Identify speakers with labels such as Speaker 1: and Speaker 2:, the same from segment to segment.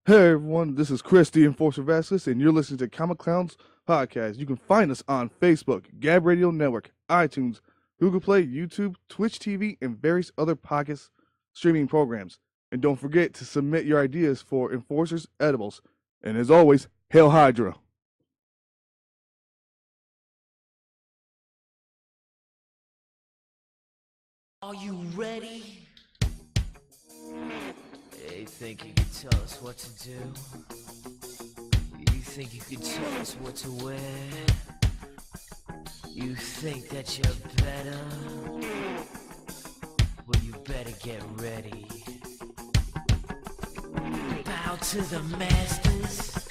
Speaker 1: Hey everyone, this is Chris the Enforcer Vasquez, and you're listening to Comic Clowns Podcast. You can find us on Facebook, Gab Radio Network, iTunes, Google Play, YouTube, Twitch TV, and various other podcast streaming programs. And don't forget to submit your ideas for Enforcers Edibles. And as always, Hail Hydra!
Speaker 2: Are you ready? You think you can tell us what to do? You think you can tell us what to wear? You think that you're better? Well, you better get ready. Bow to the masters.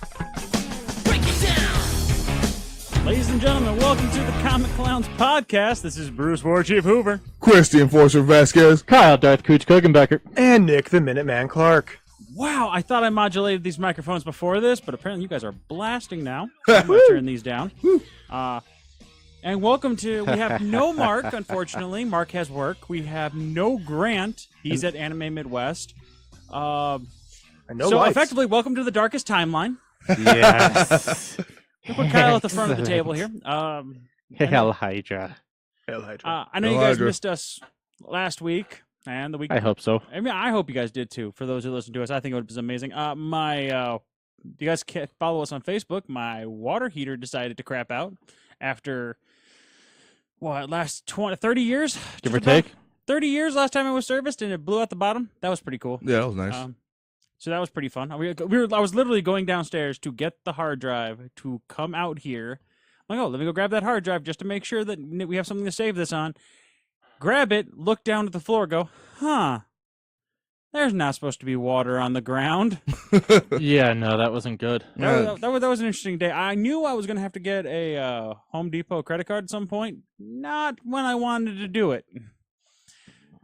Speaker 2: Break it down!
Speaker 3: Ladies and gentlemen, welcome to the Comic Clowns Podcast. This is Bruce Warchief Hoover.
Speaker 1: Chris the Enforcer Vasquez.
Speaker 4: Kyle, Darth Cooch Kuchenbecker.
Speaker 5: And Nick the Minuteman Clark.
Speaker 3: Wow, I thought I modulated these microphones before this, but apparently you guys are blasting now. I'm going to turn these down. And welcome to, we have no Mark, unfortunately. Mark has work. We have no Grant. He's at Anime Midwest.
Speaker 5: I know
Speaker 3: So
Speaker 5: lights.
Speaker 3: effectively, welcome to the darkest timeline.
Speaker 4: Yes.
Speaker 3: We put Kyle at the front of the table here.
Speaker 4: Hail Hydra.
Speaker 5: Hail Hydra.
Speaker 3: I know
Speaker 1: Hail
Speaker 3: you guys
Speaker 1: Hydra.
Speaker 3: missed us last week and the week
Speaker 4: I hope so.
Speaker 3: I mean, I hope you guys did too. For those who listen to us, I think it was amazing. You guys can follow us on Facebook. My water heater decided to crap out after what last 30 years,
Speaker 4: Give
Speaker 3: Just
Speaker 4: or
Speaker 3: about
Speaker 4: take.
Speaker 3: 30 years. Last time it was serviced, and it blew out the bottom. That was pretty cool.
Speaker 1: Yeah, that was nice.
Speaker 3: So that was pretty fun. I was literally going downstairs to get the hard drive to come out here. I'm like, oh, let me go grab that hard drive just to make sure that we have something to save this on. Grab it, look down at the floor, go, huh? There's not supposed to be water on the ground.
Speaker 4: Yeah, no, that wasn't good.
Speaker 3: That was an interesting day. I knew I was going to have to get a Home Depot credit card at some point. Not when I wanted to do it.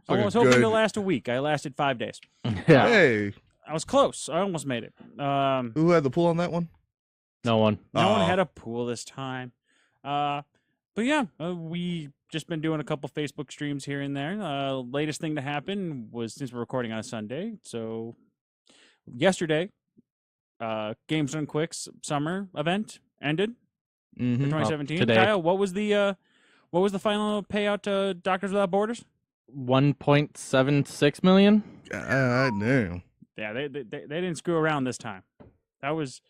Speaker 3: I
Speaker 1: Like a
Speaker 3: was hoping
Speaker 1: good-
Speaker 3: to last a week. I lasted 5 days.
Speaker 4: Yeah,
Speaker 1: Hey,
Speaker 3: I was close. I almost made it.
Speaker 1: who had the pull on that one?
Speaker 4: no one.
Speaker 3: No one
Speaker 1: Aw.
Speaker 3: had a pool this time. But yeah, we just been doing a couple Facebook streams here and there. Latest thing to happen was since we're recording on a Sunday. So yesterday, Games Done Quick's summer event ended for
Speaker 1: Mm-hmm.
Speaker 3: 2017.
Speaker 4: today.
Speaker 3: Kyle, what was the final payout to Doctors Without Borders?
Speaker 4: 1.76 million?
Speaker 1: God damn.
Speaker 3: Yeah, they didn't screw around this time. That was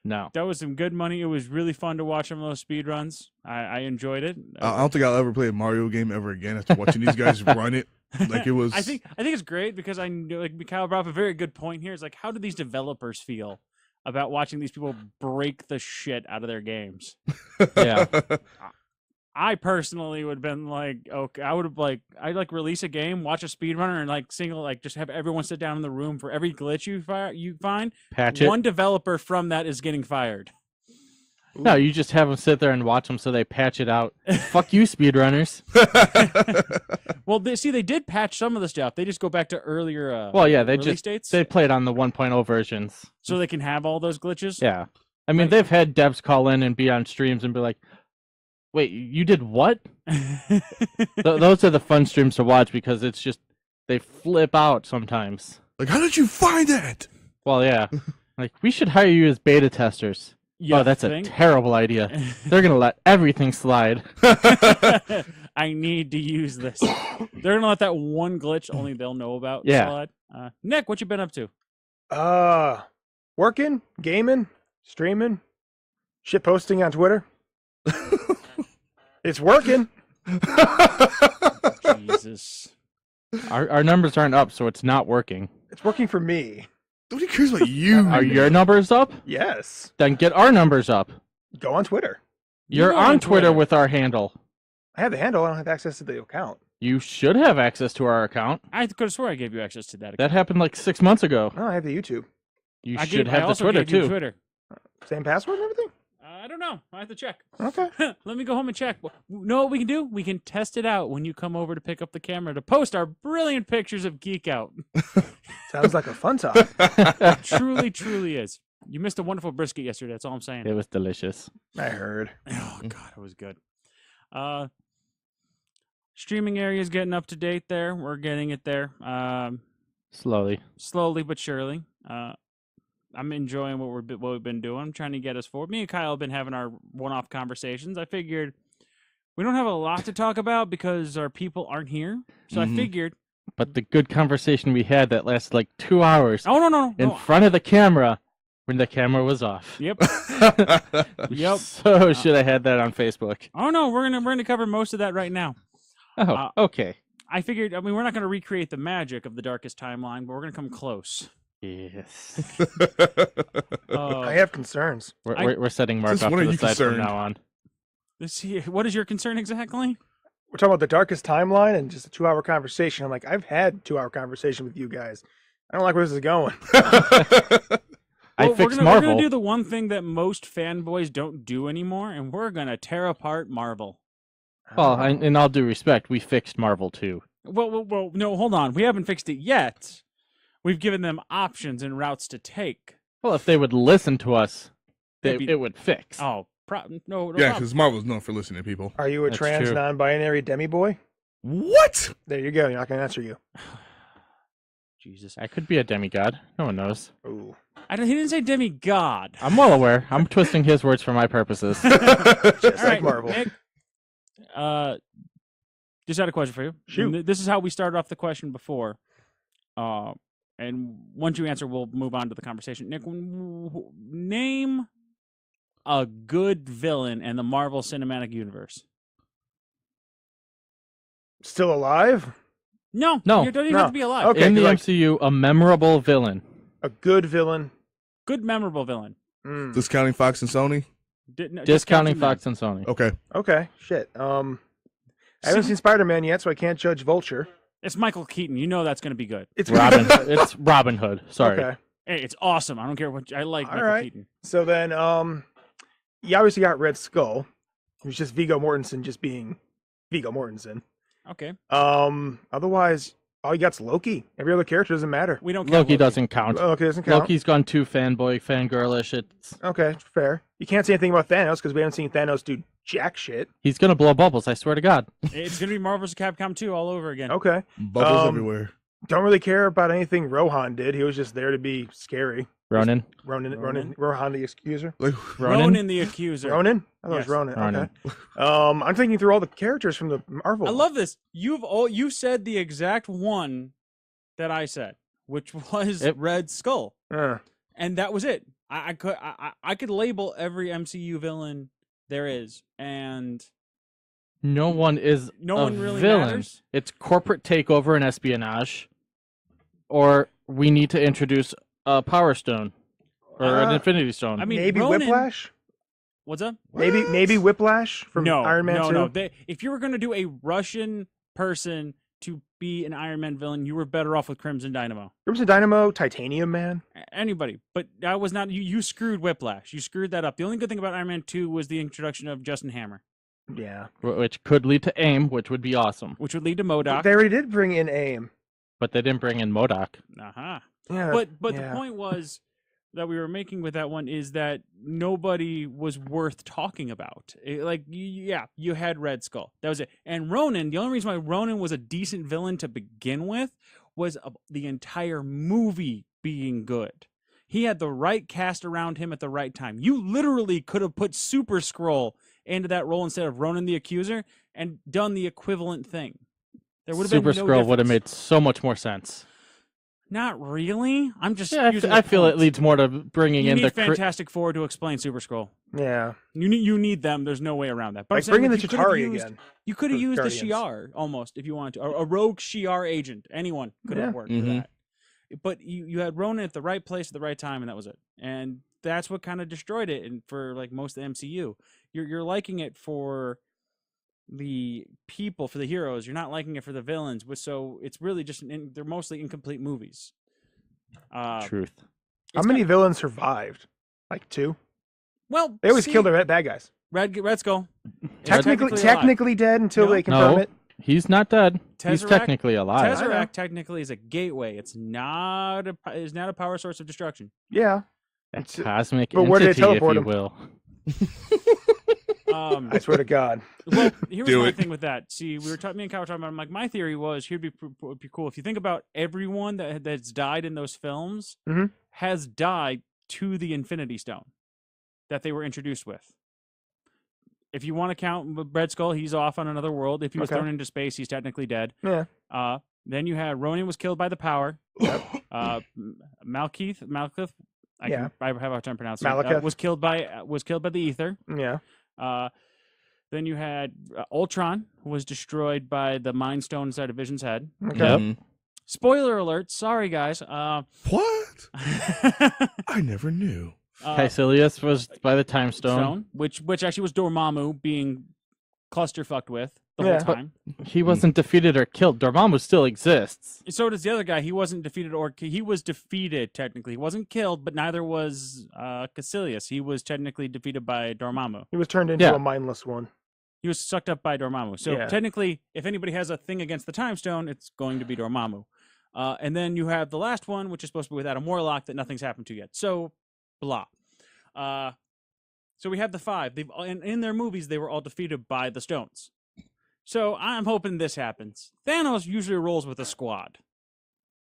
Speaker 4: No.
Speaker 3: some good money. It was really fun to watch some of those speed runs. I enjoyed it.
Speaker 1: I don't think I'll ever play a Mario game ever again after watching these guys run it. Like it was.
Speaker 3: I think it's great because I know, like Mikhail brought up a very good point here. It's like, how do these developers feel about watching these people break the shit out of their games?
Speaker 4: Yeah.
Speaker 3: I personally would have been like, okay, I'd release a game, watch a speedrunner, and just have everyone sit down in the room for every glitch you find.
Speaker 4: Patch it.
Speaker 3: One developer from that is getting fired.
Speaker 4: No, you just have them sit there and watch them so they patch it out. Fuck you, speedrunners.
Speaker 3: Well, they did patch some of the stuff. They just go back to earlier.
Speaker 4: Well, yeah, they
Speaker 3: release
Speaker 4: just
Speaker 3: dates,
Speaker 4: they played on the 1.0 versions.
Speaker 3: so they can have all those glitches.
Speaker 4: Yeah. I mean,
Speaker 3: Right.
Speaker 4: they've had devs call in and be on streams and be like, wait, you did what? Those are the fun streams to watch because it's just, they flip out sometimes.
Speaker 1: Like, how did you find that?
Speaker 4: Well, yeah. Like, we should hire you as beta testers.
Speaker 3: You
Speaker 4: Oh, that's
Speaker 3: think?
Speaker 4: a terrible idea. They're going to let everything slide.
Speaker 3: I need to use this. They're gonna let that one glitch only they'll know about
Speaker 4: Yeah.
Speaker 3: slide. Nick, what you been up to?
Speaker 5: Working, gaming, streaming, shit posting on Twitter. It's working.
Speaker 3: Jesus.
Speaker 4: Our numbers aren't up, so it's not working.
Speaker 5: It's working for me.
Speaker 1: Nobody cares about you.
Speaker 4: Are your numbers up?
Speaker 5: Yes.
Speaker 4: Then get our numbers up.
Speaker 5: Go on Twitter.
Speaker 4: You're
Speaker 3: go
Speaker 4: on
Speaker 3: on
Speaker 4: Twitter
Speaker 3: Twitter.
Speaker 4: with our handle.
Speaker 5: I have the handle. I don't have access to the account.
Speaker 4: You should have access to our account.
Speaker 3: I could have swore I gave you access to that.
Speaker 4: That happened like 6 months ago.
Speaker 5: No, I have the YouTube.
Speaker 4: You
Speaker 3: I
Speaker 4: should
Speaker 3: I
Speaker 4: have the
Speaker 3: also
Speaker 4: Twitter
Speaker 3: gave you
Speaker 4: too.
Speaker 3: Twitter.
Speaker 5: Same password and everything?
Speaker 3: I don't know. I have to check.
Speaker 5: Okay.
Speaker 3: Let me go home and check. Know what we can do? We can test it out when you come over to pick up the camera to post our brilliant pictures of Geek Out.
Speaker 5: Sounds like a fun time.
Speaker 3: Truly, truly is. You missed a wonderful brisket yesterday. That's all I'm saying.
Speaker 4: It was delicious.
Speaker 5: I heard.
Speaker 3: Oh God, it was good. Streaming area is getting up to date there. We're getting it there.
Speaker 4: Slowly.
Speaker 3: Slowly but surely. I'm enjoying what we've been doing. I'm trying to get us forward. Me and Kyle have been having our one-off conversations. I figured we don't have a lot to talk about because our people aren't here. So I figured.
Speaker 4: But the good conversation we had that lasted like 2 hours
Speaker 3: Oh no!
Speaker 4: in front of the camera when the camera was off.
Speaker 3: Yep. Yep.
Speaker 4: So should have had that on Facebook.
Speaker 3: Oh no, we're gonna cover most of that right now.
Speaker 4: Oh, okay.
Speaker 3: I figured. I mean, we're not gonna recreate the magic of the darkest timeline, but we're gonna come close.
Speaker 4: Yes.
Speaker 5: I have concerns.
Speaker 4: We're setting Mark
Speaker 1: Since
Speaker 4: off
Speaker 1: when
Speaker 4: to
Speaker 1: are
Speaker 4: the
Speaker 1: you
Speaker 4: side from
Speaker 1: concerned?
Speaker 4: now on.
Speaker 3: What is your concern exactly?
Speaker 5: We're talking about the darkest timeline and just a 2-hour conversation. I'm like, I've had 2-hour conversation with you guys. I don't like where this is going.
Speaker 4: I
Speaker 3: Well,
Speaker 4: fixed
Speaker 3: we're
Speaker 4: Marvel.
Speaker 3: gonna do the one thing that most fanboys don't do anymore, and we're gonna tear apart Marvel.
Speaker 4: Well, in all due respect, we fixed Marvel too.
Speaker 3: Well, no, hold on. We haven't fixed it yet. We've given them options and routes to take.
Speaker 4: Well, if they would listen to us,
Speaker 3: Maybe-
Speaker 4: it would fix.
Speaker 3: Oh, no
Speaker 1: Yeah,
Speaker 3: problem.
Speaker 1: because Marvel's known for listening to people.
Speaker 5: Are you a
Speaker 4: That's
Speaker 5: trans
Speaker 4: true.
Speaker 5: non-binary demi-boy?
Speaker 1: What?
Speaker 5: There you go. You're not going to answer you.
Speaker 3: Jesus.
Speaker 4: I could be a demigod. No one knows.
Speaker 5: Ooh.
Speaker 3: He didn't say demigod.
Speaker 4: I'm well aware. I'm twisting his words for my purposes.
Speaker 5: Just
Speaker 3: All
Speaker 5: like
Speaker 3: right,
Speaker 5: Marvel.
Speaker 3: Nick, just had a question for you.
Speaker 5: Shoot.
Speaker 3: And this is how we started off the question before. And once you answer, we'll move on to the conversation. Nick, name a good villain in the Marvel Cinematic Universe.
Speaker 5: Still alive?
Speaker 3: No,
Speaker 4: No.
Speaker 3: you don't even
Speaker 5: No.
Speaker 3: have to be alive.
Speaker 5: Okay.
Speaker 4: In the
Speaker 5: like-
Speaker 4: MCU, a memorable villain.
Speaker 5: A good villain?
Speaker 3: Good, memorable villain.
Speaker 5: Mm.
Speaker 1: Discounting Fox and Sony?
Speaker 4: Discounting
Speaker 3: them.
Speaker 4: Fox and Sony.
Speaker 1: Okay.
Speaker 5: Okay. Shit. I haven't seen Spider-Man yet, so I can't judge Vulture.
Speaker 3: It's Michael Keaton. You know that's going to be good.
Speaker 5: It's
Speaker 4: Robin. It's Robin Hood. Sorry.
Speaker 5: Okay.
Speaker 3: Hey, it's awesome. I don't care what I like.
Speaker 5: All
Speaker 3: Michael
Speaker 5: right.
Speaker 3: Keaton.
Speaker 5: So then, you obviously got Red Skull. It was just Viggo Mortensen just being Viggo Mortensen.
Speaker 3: Okay,
Speaker 5: Otherwise, all you got's Loki. Every other character doesn't matter.
Speaker 3: we don't. Count
Speaker 4: Loki
Speaker 3: Loki
Speaker 4: doesn't count.
Speaker 5: Loki doesn't count.
Speaker 4: Loki's gone too fanboy, fangirlish. It's
Speaker 5: Okay, fair. You can't say anything about Thanos because we haven't seen Thanos do jack shit.
Speaker 4: he's gonna blow bubbles. I swear to God.
Speaker 3: It's going to be Marvel vs. Capcom 2 all over again.
Speaker 5: Okay.
Speaker 1: Bubbles
Speaker 5: Um,
Speaker 1: everywhere.
Speaker 5: Don't really care about anything Rohan did. He was just there to be scary.
Speaker 4: Ronan.
Speaker 5: Rohan the Accuser.
Speaker 1: Like,
Speaker 3: Ronan the Accuser.
Speaker 5: Ronan? I thought it
Speaker 3: Yes.
Speaker 5: was Ronan.
Speaker 4: Ronan.
Speaker 5: Okay. I'm thinking through all the characters from the Marvel.
Speaker 3: I love this. You said the exact one that I said, which was
Speaker 4: Yep.
Speaker 3: Red Skull,
Speaker 5: Uh,
Speaker 3: and that was it. I could label every MCU villain there is, and
Speaker 4: No one is
Speaker 3: no
Speaker 4: a
Speaker 3: one really
Speaker 4: villain.
Speaker 3: matters.
Speaker 4: It's corporate takeover and espionage, or we need to introduce a Power Stone or an Infinity Stone.
Speaker 3: I mean,
Speaker 5: maybe
Speaker 3: Ronan-
Speaker 5: Whiplash?
Speaker 3: What's up?
Speaker 5: Maybe Whiplash from
Speaker 3: No,
Speaker 5: Iron Man 2?
Speaker 3: no. If you were going to do a Russian person to be an Iron Man villain, you were better off with Crimson Dynamo.
Speaker 5: Crimson Dynamo, Titanium Man.
Speaker 3: Anybody, but that was not you. You screwed Whiplash. You screwed that up. The only good thing about Iron Man 2 was the introduction of Justin Hammer,
Speaker 5: Yeah.
Speaker 4: which could lead to AIM, which would be awesome.
Speaker 3: which would lead to MODOK.
Speaker 5: They already did bring in AIM.
Speaker 4: But they didn't bring in MODOK.
Speaker 3: Uh-huh.
Speaker 5: Yeah.
Speaker 3: But
Speaker 5: yeah.
Speaker 3: the point was that we were making with that one is that nobody was worth talking about. You had Red Skull. That was it. And Ronan, the only reason why Ronan was a decent villain to begin with was the entire movie being good. He had the right cast around him at the right time. You literally could have put Super Skrull into that role instead of Ronan the Accuser and done the equivalent thing. There would have
Speaker 4: Super
Speaker 3: been no
Speaker 4: Skrull would have
Speaker 3: difference.
Speaker 4: made so much more sense.
Speaker 3: Not really. I'm just.
Speaker 4: Yeah,
Speaker 3: using
Speaker 4: I
Speaker 3: the
Speaker 4: feel it
Speaker 3: points.
Speaker 4: leads more to bringing
Speaker 3: You
Speaker 4: in
Speaker 3: need
Speaker 4: the
Speaker 3: Fantastic Four to explain Super Skrull.
Speaker 5: Yeah.
Speaker 3: You need them. There's no way around that. But I'm
Speaker 5: Like
Speaker 3: saying,
Speaker 5: bring in the
Speaker 3: you could have
Speaker 5: Chitauri
Speaker 3: used-
Speaker 5: again.
Speaker 3: You could have
Speaker 5: for
Speaker 3: used the
Speaker 5: Guardians.
Speaker 3: Shi'ar almost if you wanted to. A rogue Shi'ar agent. Anyone could have
Speaker 5: Yeah.
Speaker 3: worked for
Speaker 1: Mhm.
Speaker 3: that. But you had Ronan at the right place at the right time, and that was it. And that's what kind of destroyed it. And for like most of the MCU, you're liking it for the people, for the heroes. You're not liking it for the villains. So it's really just they're mostly incomplete movies.
Speaker 4: truth.
Speaker 5: How
Speaker 3: It's
Speaker 5: many
Speaker 3: got-
Speaker 5: villains survived? Like 2?
Speaker 3: Well,
Speaker 5: They always
Speaker 3: see,
Speaker 5: kill the bad guys.
Speaker 3: Red Skull.
Speaker 5: Technically
Speaker 3: alive.
Speaker 5: technically dead until
Speaker 3: No.
Speaker 5: they confirm
Speaker 4: No.
Speaker 5: it.
Speaker 4: He's not dead. He's
Speaker 3: Tesseract-
Speaker 4: technically alive.
Speaker 5: I know.
Speaker 3: Tesseract technically is a gateway. It's not a power source of destruction.
Speaker 5: Yeah.
Speaker 4: A
Speaker 5: It's-
Speaker 4: cosmic
Speaker 5: but where do they
Speaker 4: entity, if
Speaker 5: teleport
Speaker 4: you
Speaker 5: him?
Speaker 4: will.
Speaker 5: I swear to God.
Speaker 3: Well, here was
Speaker 1: Do
Speaker 3: my
Speaker 1: it.
Speaker 3: thing with that. See, me and Kyle were talking about. I'm like, my theory was here'd would be cool if you think about everyone that's died in those films
Speaker 5: Mhm.
Speaker 3: has died to the Infinity Stone that they were introduced with. If you want to count Red Skull, he's off on another world. If he was
Speaker 5: Okay.
Speaker 3: thrown into space, he's technically dead.
Speaker 5: Yeah.
Speaker 3: Then you had Ronan was killed by the power. Malekith, I have a hard time pronouncing it.
Speaker 5: Malekith.
Speaker 3: Was killed by the ether.
Speaker 5: Yeah.
Speaker 3: Then you had Ultron, who was destroyed by the Mind Stone inside of Vision's head.
Speaker 5: Okay.
Speaker 4: Yep.
Speaker 1: Mhm.
Speaker 3: Spoiler alert! Sorry, guys.
Speaker 1: What? I never knew.
Speaker 4: Caecilius was by the time stone.
Speaker 3: which actually was Dormammu being clusterfucked with the
Speaker 5: Yeah.
Speaker 3: whole time.
Speaker 4: He wasn't defeated or killed. Dormammu still exists.
Speaker 3: So does the other guy. He wasn't defeated, or he was defeated technically. He wasn't killed, but neither was Caecilius. He was technically defeated by Dormammu.
Speaker 5: He was turned into
Speaker 4: Yeah.
Speaker 5: a mindless one.
Speaker 3: He was sucked up by Dormammu. So
Speaker 5: Yeah.
Speaker 3: technically, if anybody has a thing against the Time Stone, it's going to be Dormammu. And then you have the last one, which is supposed to be with Adam Warlock, that nothing's happened to yet. So, blah. So we have the 5. They've in their movies, they were all defeated by the stones. So I'm hoping this happens. Thanos usually rolls with a squad.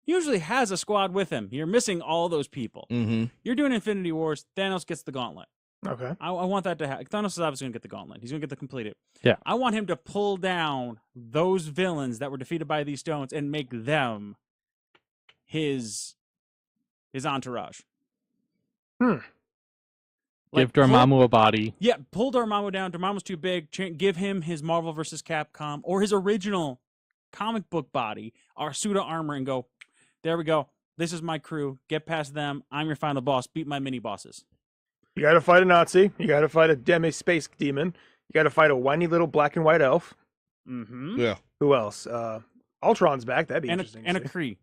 Speaker 3: He usually has a squad with him. You're missing all those people.
Speaker 1: Mm-hmm.
Speaker 3: You're doing Infinity Wars. Thanos gets the gauntlet.
Speaker 5: Okay.
Speaker 3: I want that to happen. Thanos is obviously going to get the gauntlet. He's going to get the completed.
Speaker 4: Yeah.
Speaker 3: I want him to pull down those villains that were defeated by these stones and make them his entourage.
Speaker 4: Give Dormammu a body.
Speaker 3: Yeah, pull Dormammu down. Dormammu's too big. Give him his Marvel vs. Capcom or his original comic book body, our suit of armor, and go, there we go. This is my crew. Get past them. I'm your final boss. Beat my mini bosses.
Speaker 5: You got to fight a Nazi. You got to fight a demi-space demon. You got to fight a whiny little black and white elf.
Speaker 3: Mm-hmm.
Speaker 1: Yeah.
Speaker 5: Who else? Ultron's back. That'd be
Speaker 3: And
Speaker 5: interesting.
Speaker 3: a
Speaker 5: to see.
Speaker 3: Kree.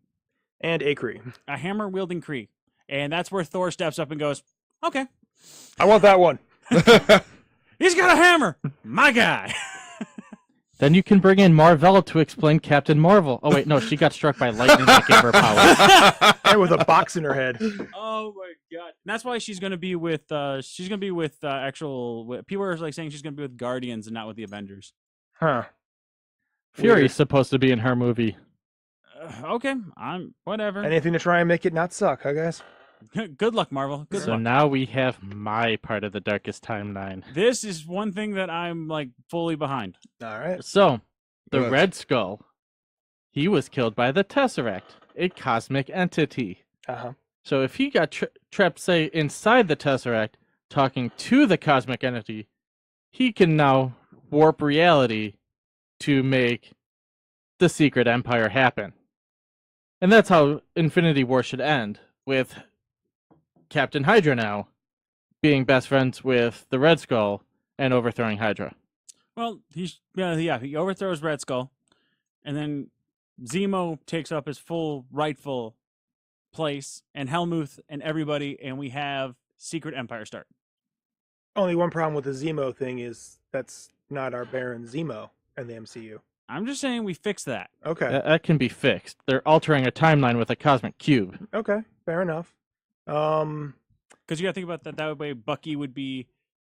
Speaker 5: And a Kree.
Speaker 3: A hammer-wielding Kree. And that's where Thor steps up and goes, okay.
Speaker 5: I want that one.
Speaker 3: He's got a hammer. My guy.
Speaker 4: Then you can bring in Marvel to explain Captain Marvel. Oh wait, no, she got struck by lightning that gave her power.
Speaker 5: And with a box in her head.
Speaker 3: Oh my god! And that's why she's gonna be with actual people are like saying she's gonna be with Guardians and not with the Avengers.
Speaker 5: Huh.
Speaker 4: Fury's supposed to be in her movie.
Speaker 3: Okay, I'm whatever.
Speaker 5: Anything to try and make it not suck, huh, guys?
Speaker 3: Good luck, Marvel. Good
Speaker 4: So
Speaker 3: luck.
Speaker 4: now we have my part of the darkest timeline.
Speaker 3: This is one thing that I'm like fully behind.
Speaker 5: All right.
Speaker 4: So, the
Speaker 1: Yes.
Speaker 4: Red Skull, he was killed by the Tesseract, a cosmic entity.
Speaker 5: Uh-huh.
Speaker 4: So if he got trapped, say, inside the Tesseract, talking to the cosmic entity, he can now warp reality to make the Secret Empire happen. And that's how Infinity War should end, with Captain Hydra now being best friends with the Red Skull and overthrowing Hydra.
Speaker 3: Well, he overthrows Red Skull, and then Zemo takes up his full rightful place, and Helmuth and everybody, and we have Secret Empire start.
Speaker 5: Only one problem with the Zemo thing is that's not our Baron Zemo in the MCU.
Speaker 3: I'm just saying we fix that.
Speaker 5: Okay.
Speaker 4: That can be fixed. They're altering a timeline with a cosmic cube.
Speaker 5: Okay. Fair enough.
Speaker 3: Because you got to think about that. That way, Bucky would be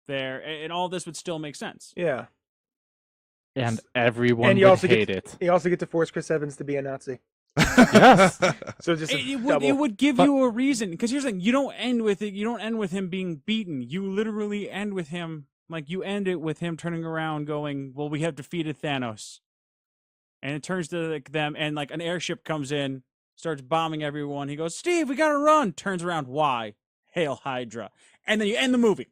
Speaker 3: there, and all this would still make sense.
Speaker 5: Yeah.
Speaker 4: And everyone
Speaker 5: And you
Speaker 4: would
Speaker 5: also
Speaker 4: hate
Speaker 5: get
Speaker 4: it.
Speaker 5: You also get to force Chris Evans to be a Nazi.
Speaker 4: Yes.
Speaker 5: So just a
Speaker 3: It
Speaker 5: double.
Speaker 3: would give
Speaker 4: But-
Speaker 3: you a reason. Because here's the thing: you don't end with it. You don't end with him being beaten. You literally end with him like you end it with him turning around, going, "Well, we have defeated Thanos," and it turns to like, them, and like an airship comes in, starts bombing everyone. He goes, "Steve, we gotta run." Turns around, why? Hail Hydra, and then you end the movie.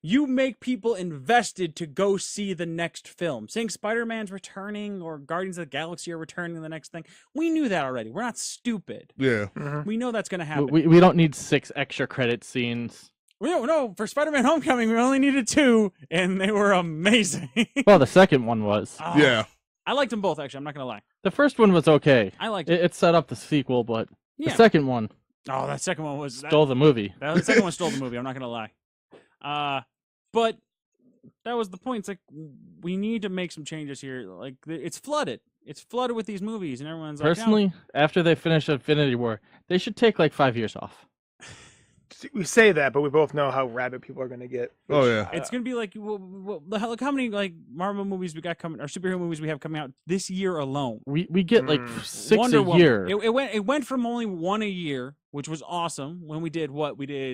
Speaker 3: You make people invested to go see the next film. Saying Spider-Man's returning or Guardians of the Galaxy are returning in the next thing. We knew that already. We're not stupid.
Speaker 1: Yeah.
Speaker 5: Mhm.
Speaker 3: We know that's going to happen.
Speaker 4: We don't need 6 extra credit scenes.
Speaker 3: No, for Spider-Man Homecoming, we only needed 2, and they were amazing.
Speaker 4: Well, the second one was.
Speaker 3: Oh,
Speaker 1: Yeah.
Speaker 3: I liked them both, actually. I'm not going to lie.
Speaker 4: The first one was okay.
Speaker 3: I liked it.
Speaker 4: It set up the sequel, but
Speaker 3: Yeah.
Speaker 4: the second one
Speaker 3: Oh, that second one was...
Speaker 4: stole the movie.
Speaker 3: The second one stole the movie. I'm not going to lie. But that was the point. It's like, we need to make some changes here. Like, it's flooded. It's flooded with these movies, and everyone's like, "No."
Speaker 4: Personally, after they finish Infinity War, they should take like 5 years off.
Speaker 5: We say that, but we both know how rabid people are going to get.
Speaker 1: Oh, yeah.
Speaker 3: It's gonna be like, look how many like Marvel movies we got coming, or superhero movies we have coming out this year alone.
Speaker 4: We get like 6
Speaker 3: Wonder
Speaker 4: a
Speaker 3: Woman.
Speaker 4: year.
Speaker 3: It went from only one a year which was awesome. When we did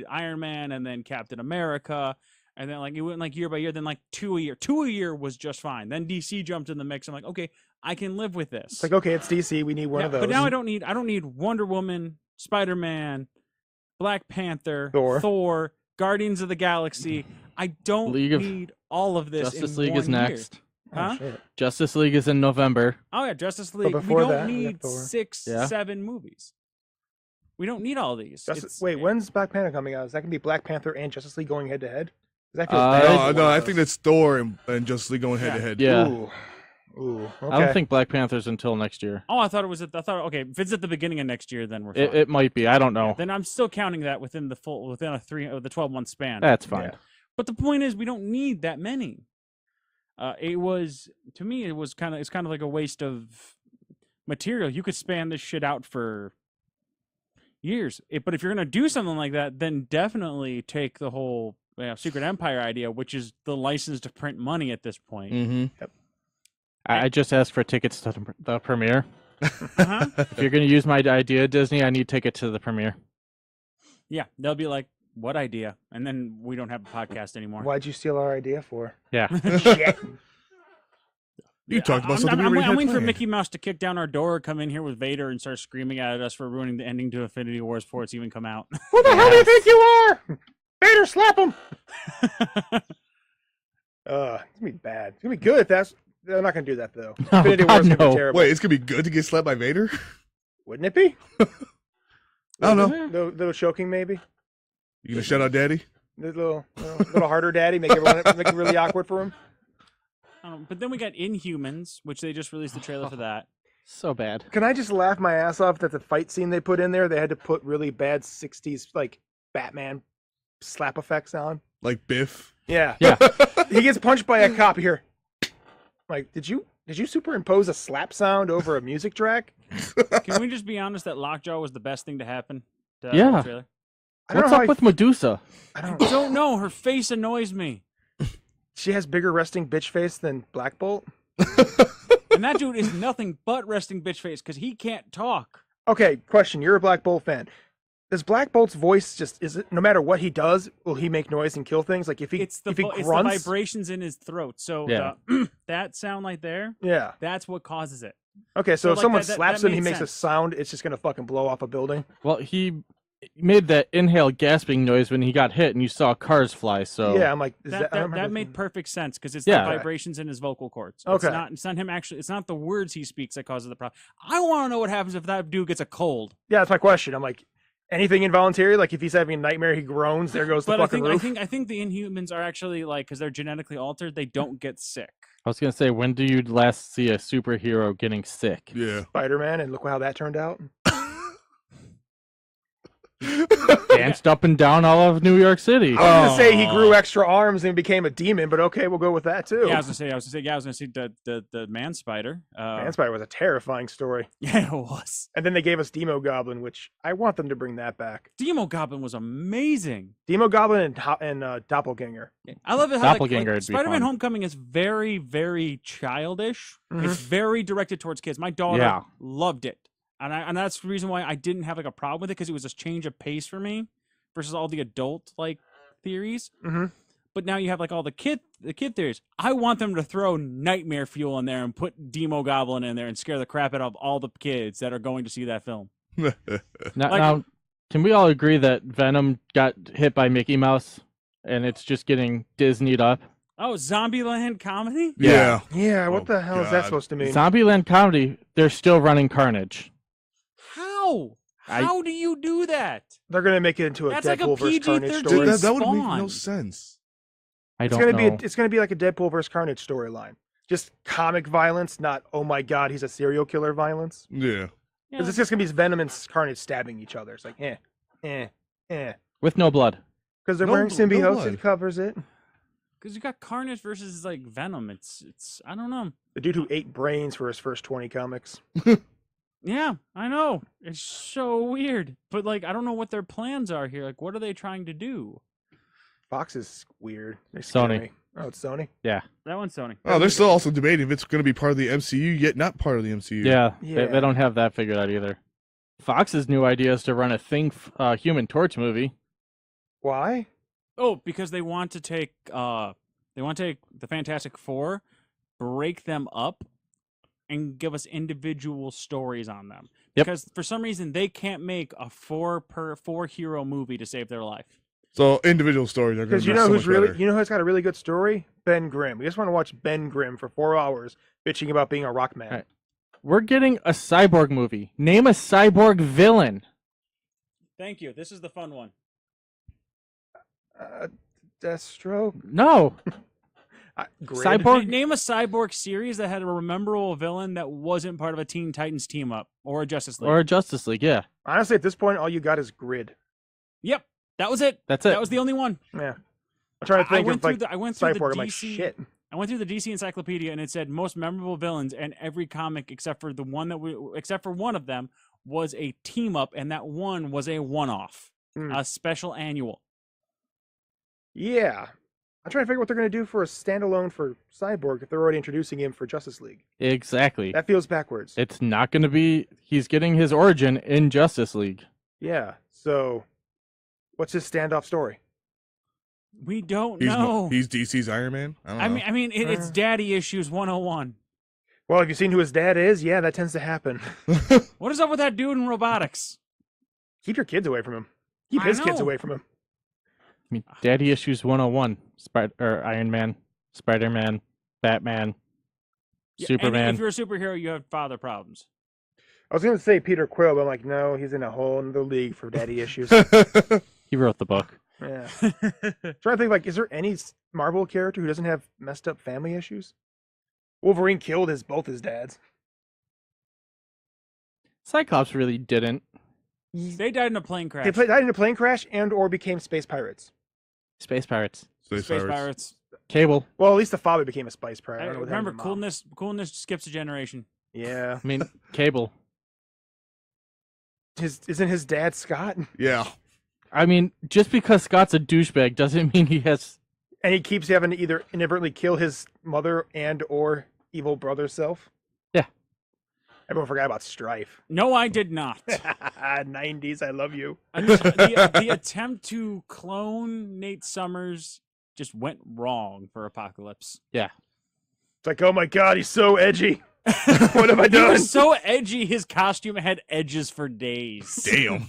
Speaker 3: Iron Man and then Captain America, and then like it went like year by year. Then like 2 a year. 2 a year was just fine. Then DC jumped in the mix. I'm like, okay, I can live with this.
Speaker 5: It's like, okay, it's DC. We need one of those.
Speaker 3: But now I don't need Wonder Woman, Spider-Man, Black Panther,
Speaker 5: Thor,
Speaker 3: Guardians of the Galaxy. I don't need all of this.
Speaker 4: Justice
Speaker 3: in
Speaker 4: League
Speaker 3: one
Speaker 4: is next.
Speaker 3: Year.
Speaker 5: Oh,
Speaker 3: Huh?
Speaker 5: shit.
Speaker 4: Justice League is in November.
Speaker 3: Oh yeah, Justice League. We
Speaker 5: before
Speaker 3: don't
Speaker 5: that, we got
Speaker 3: need
Speaker 5: Thor.
Speaker 3: 6, 7 movies. We don't need all these.
Speaker 5: Wait, when's Black Panther coming out? Is that gonna be Black Panther and Justice League going head to head? That feels bad.
Speaker 1: No, I think that's Thor and Justice League going head to head.
Speaker 4: Yeah.
Speaker 5: Ooh. Okay.
Speaker 4: I don't think Black Panther's until next year.
Speaker 3: Oh, I thought it was. Okay, if it's at the beginning of next year, then we're fine.
Speaker 4: It might be. I don't know.
Speaker 3: Then I'm still counting that within the 12-month span.
Speaker 4: That's fine.
Speaker 5: Yeah.
Speaker 3: But the point is, we don't need that many. It was, to me, it's kind of like a waste of material. You could span this shit out for years. But if you're gonna do something like that, then definitely take the whole Secret Empire idea, which is the license to print money at this point.
Speaker 4: Mm-hmm.
Speaker 5: Yep.
Speaker 4: I just asked for tickets to the premiere.
Speaker 3: Uh-huh.
Speaker 4: If you're going to use my idea, Disney, I need ticket to the premiere.
Speaker 3: Yeah, they'll be like, "What idea?" And then we don't have a podcast anymore.
Speaker 5: Why'd you steal our idea for?
Speaker 4: Yeah.
Speaker 5: Shit.
Speaker 1: You talked about
Speaker 3: I'm,
Speaker 1: something
Speaker 3: I'm,
Speaker 1: we
Speaker 3: I'm
Speaker 1: already
Speaker 3: waiting
Speaker 1: had
Speaker 3: for
Speaker 1: planned.
Speaker 3: Mickey Mouse to kick down our door, come in here with Vader, and start screaming at us for ruining the ending to Infinity Wars before it's even come out.
Speaker 5: Who the hell do you think you are? Vader, slap him. It's gonna be bad. It's gonna be good if that's. They're not gonna do that though.
Speaker 4: Oh,
Speaker 5: Infinity
Speaker 4: God,
Speaker 5: War is gonna
Speaker 4: no.
Speaker 5: be terrible.
Speaker 1: Wait, it's gonna be good to get slapped by Vader?
Speaker 5: Wouldn't it be?
Speaker 1: I don't know.
Speaker 5: Little choking maybe.
Speaker 1: You gonna shout out Daddy?
Speaker 5: Little harder, Daddy. Make it really awkward for him.
Speaker 3: But then we got Inhumans, which they just released the trailer for that.
Speaker 4: So bad.
Speaker 5: Can I just laugh my ass off that the fight scene they put in there? They had to put really bad '60s like Batman slap effects on.
Speaker 1: Like Biff?
Speaker 5: Yeah.
Speaker 4: Yeah.
Speaker 5: He gets punched by a cop here. Like, did you superimpose a slap sound over a music track?
Speaker 3: Can we just be honest that Lockjaw was the best thing to happen to that
Speaker 4: Yeah.
Speaker 3: whole trailer?
Speaker 5: I don't
Speaker 4: What's
Speaker 5: know
Speaker 4: up
Speaker 5: how
Speaker 4: with Medusa?
Speaker 5: I don't.
Speaker 3: Don't know. Her face annoys me.
Speaker 5: She has bigger resting bitch face than Black Bolt.
Speaker 3: And that dude is nothing but resting bitch face because he can't talk.
Speaker 5: Okay, question. You're a Black Bolt fan. Does Black Bolt's voice is it no matter what he does, will he make noise and kill things? Like if he
Speaker 3: It's the
Speaker 5: grunts,
Speaker 3: vibrations in his throat. So
Speaker 4: Yeah.
Speaker 3: that sound like there,
Speaker 5: yeah.
Speaker 3: that's what causes it.
Speaker 5: Okay, so
Speaker 3: So,
Speaker 5: if
Speaker 3: like,
Speaker 5: someone
Speaker 3: that
Speaker 5: slaps him,
Speaker 3: made
Speaker 5: he makes
Speaker 3: sense.
Speaker 5: a sound. It's just gonna fucking blow off a building.
Speaker 4: Well, he made that inhale gasping noise when he got hit, and you saw cars fly. So
Speaker 5: Yeah, I'm like, is
Speaker 3: That,
Speaker 5: I don't
Speaker 3: that
Speaker 5: remember-
Speaker 3: made perfect sense because it's
Speaker 4: Yeah.
Speaker 3: the vibrations in his vocal cords.
Speaker 5: Okay.
Speaker 3: It's not him actually. It's not the words he speaks that causes the problem. I want to know what happens if that dude gets a cold.
Speaker 5: Yeah, that's my question. I'm like, anything involuntary? Like if he's having a nightmare, he groans. There goes the
Speaker 3: But I
Speaker 5: fucking
Speaker 3: think,
Speaker 5: roof.
Speaker 3: I think the Inhumans are actually like because they're genetically altered. They don't get sick.
Speaker 4: I was gonna say, when do you last see a superhero getting sick?
Speaker 1: Yeah.
Speaker 5: Spider-Man, and look how that turned out.
Speaker 4: Danced up and down all of New York City.
Speaker 5: I was gonna say he grew extra arms and became a demon, but okay, we'll go with that too.
Speaker 3: Yeah, I was gonna say the man spider.
Speaker 5: Man Spider was a terrifying story.
Speaker 3: Yeah, it was.
Speaker 5: And then they gave us Demo Goblin, which I want them to bring that back.
Speaker 3: Demo Goblin was amazing.
Speaker 5: Demo Goblin and Doppelganger.
Speaker 3: I love it how
Speaker 4: Doppelganger would be
Speaker 3: Spider-Man
Speaker 4: fun.
Speaker 3: Homecoming is very, very childish.
Speaker 5: Mhm.
Speaker 3: It's very directed towards kids. My daughter
Speaker 4: Yeah.
Speaker 3: loved it. And that's the reason why I didn't have like a problem with it because it was a change of pace for me versus all the adult like theories.
Speaker 5: Mhm.
Speaker 3: But now you have like all the kid theories. I want them to throw nightmare fuel in there and put Demo Goblin in there and scare the crap out of all the kids that are going to see that film.
Speaker 4: Now,
Speaker 3: Like-
Speaker 4: now, can we all agree that Venom got hit by Mickey Mouse, and it's just getting Disneyed up?
Speaker 3: Oh, Zombieland comedy?
Speaker 1: Yeah.
Speaker 5: Yeah, what
Speaker 1: Oh,
Speaker 5: the hell is that
Speaker 1: God.
Speaker 5: supposed to mean?
Speaker 4: Zombieland comedy, they're still running Carnage.
Speaker 3: How? How do you do that?
Speaker 5: They're gonna make it into a
Speaker 3: That's like a
Speaker 5: Deadpool versus Carnage
Speaker 3: PG-13
Speaker 5: story.
Speaker 1: Dude, that would make no
Speaker 3: Spawn.
Speaker 1: sense.
Speaker 4: I
Speaker 5: It's
Speaker 4: don't
Speaker 5: gonna
Speaker 4: know.
Speaker 5: it's gonna be like a Deadpool versus Carnage storyline. Just comic violence, not oh my god, he's a serial killer violence.
Speaker 1: Yeah.
Speaker 3: Yeah,
Speaker 5: Because it's just gonna be Venom and Carnage stabbing each other. It's like eh.
Speaker 4: With no blood.
Speaker 5: Because they're
Speaker 1: No
Speaker 5: wearing
Speaker 1: no
Speaker 5: symbiotes,
Speaker 1: blood.
Speaker 5: it covers it.
Speaker 3: because you got Carnage versus like Venom. It's I don't know.
Speaker 5: The dude who ate brains for his first 20 comics.
Speaker 3: Yeah, I know. It's so weird. But like I don't know what their plans are here. Like what are they trying to do?
Speaker 5: Fox is weird. They scare
Speaker 4: Sony.
Speaker 5: me. Oh, it's Sony.
Speaker 3: That one's Sony.
Speaker 1: Oh, they're still also debating if it's going to be part of the MCU, yet not part of the MCU.
Speaker 4: Yeah,
Speaker 5: Yeah.
Speaker 4: They don't have that figured out either. Fox's new idea is to run a Human Torch movie.
Speaker 5: Why?
Speaker 3: Oh, because they want to take the Fantastic Four, break them up, and give us individual stories on them.
Speaker 4: Yep.
Speaker 3: Because for some reason they can't make a four hero movie to save their life.
Speaker 1: So individual stories are going
Speaker 5: Because
Speaker 1: to
Speaker 5: you
Speaker 1: be
Speaker 5: know
Speaker 1: so
Speaker 5: who's
Speaker 1: much better.
Speaker 5: who's got a really good story? Ben Grimm. We just want to watch Ben Grimm for 4 hours bitching about being a rock man.
Speaker 4: Right. We're getting a cyborg movie. Name a cyborg villain.
Speaker 3: Thank you. This is the fun one.
Speaker 5: Deathstroke.
Speaker 4: No.
Speaker 5: Grid.
Speaker 4: Cyborg.
Speaker 3: Name a cyborg series that had a memorable villain that wasn't part of a Teen Titans team up or a Justice League.
Speaker 4: Or Justice League, yeah.
Speaker 5: Honestly, at this point, all you got is Grid.
Speaker 3: Yep, that was it.
Speaker 4: That's it.
Speaker 3: That was the only one.
Speaker 5: Yeah. I'm trying to think of like
Speaker 3: I went through
Speaker 5: Cyborg. I'm
Speaker 3: the
Speaker 5: like,
Speaker 3: DC.
Speaker 5: shit.
Speaker 3: I went through the DC Encyclopedia and it said most memorable villains, and every comic except for one of them was a team up, and that one was a one-off, a special annual.
Speaker 5: Yeah. I'm trying to figure what they're going to do for a standalone for Cyborg if they're already introducing him for Justice League.
Speaker 4: Exactly.
Speaker 5: That feels backwards.
Speaker 4: It's not going to be. He's getting his origin in Justice League.
Speaker 5: Yeah. So, what's his standoff story?
Speaker 3: We don't
Speaker 1: He's,
Speaker 3: know.
Speaker 1: he's DC's Iron Man. I don't know.
Speaker 3: I mean, it's Daddy Issues 101.
Speaker 5: Well, have you seen who his dad is? Yeah, that tends to happen.
Speaker 3: What is up with that dude in robotics?
Speaker 5: Keep your kids away from him. Keep
Speaker 3: I
Speaker 5: his kids
Speaker 3: know.
Speaker 5: away from him.
Speaker 4: I mean, Daddy Issues 101. Iron Man, Spider-Man, Batman,
Speaker 3: Yeah,
Speaker 4: Superman.
Speaker 3: And if you're a superhero, you have father problems.
Speaker 5: I was going to say Peter Quill, but I'm like, no, he's in a whole other league for daddy issues.
Speaker 4: He wrote the book.
Speaker 5: Yeah. Trying to think, like, is there any Marvel character who doesn't have messed up family issues? Wolverine killed both his dads.
Speaker 4: Cyclops really didn't.
Speaker 3: They died in a plane crash.
Speaker 5: They died in a plane crash and or became space pirates.
Speaker 4: Space Pirates.
Speaker 1: Space
Speaker 3: Space
Speaker 1: Pirates.
Speaker 3: Pirates.
Speaker 4: Cable.
Speaker 5: Well, at least the father became a spice pirate. I don't know what
Speaker 3: Remember,
Speaker 5: happened to the mom.
Speaker 3: coolness skips a generation.
Speaker 5: Yeah.
Speaker 4: I mean, Cable.
Speaker 5: Isn't his dad Scott?
Speaker 1: Yeah.
Speaker 4: I mean, just because Scott's a douchebag doesn't mean he has.
Speaker 5: And he keeps having to either inadvertently kill his mother and or evil brother self.
Speaker 4: Yeah.
Speaker 5: Everyone forgot about Strife.
Speaker 3: No, I did not.
Speaker 5: 90s, I love you.
Speaker 3: The attempt to clone Nate Summers just went wrong for Apocalypse.
Speaker 4: Yeah.
Speaker 5: It's like, oh my god, he's so edgy. What have I
Speaker 3: He
Speaker 5: done?
Speaker 3: was so edgy, his costume had edges for days.
Speaker 1: Damn.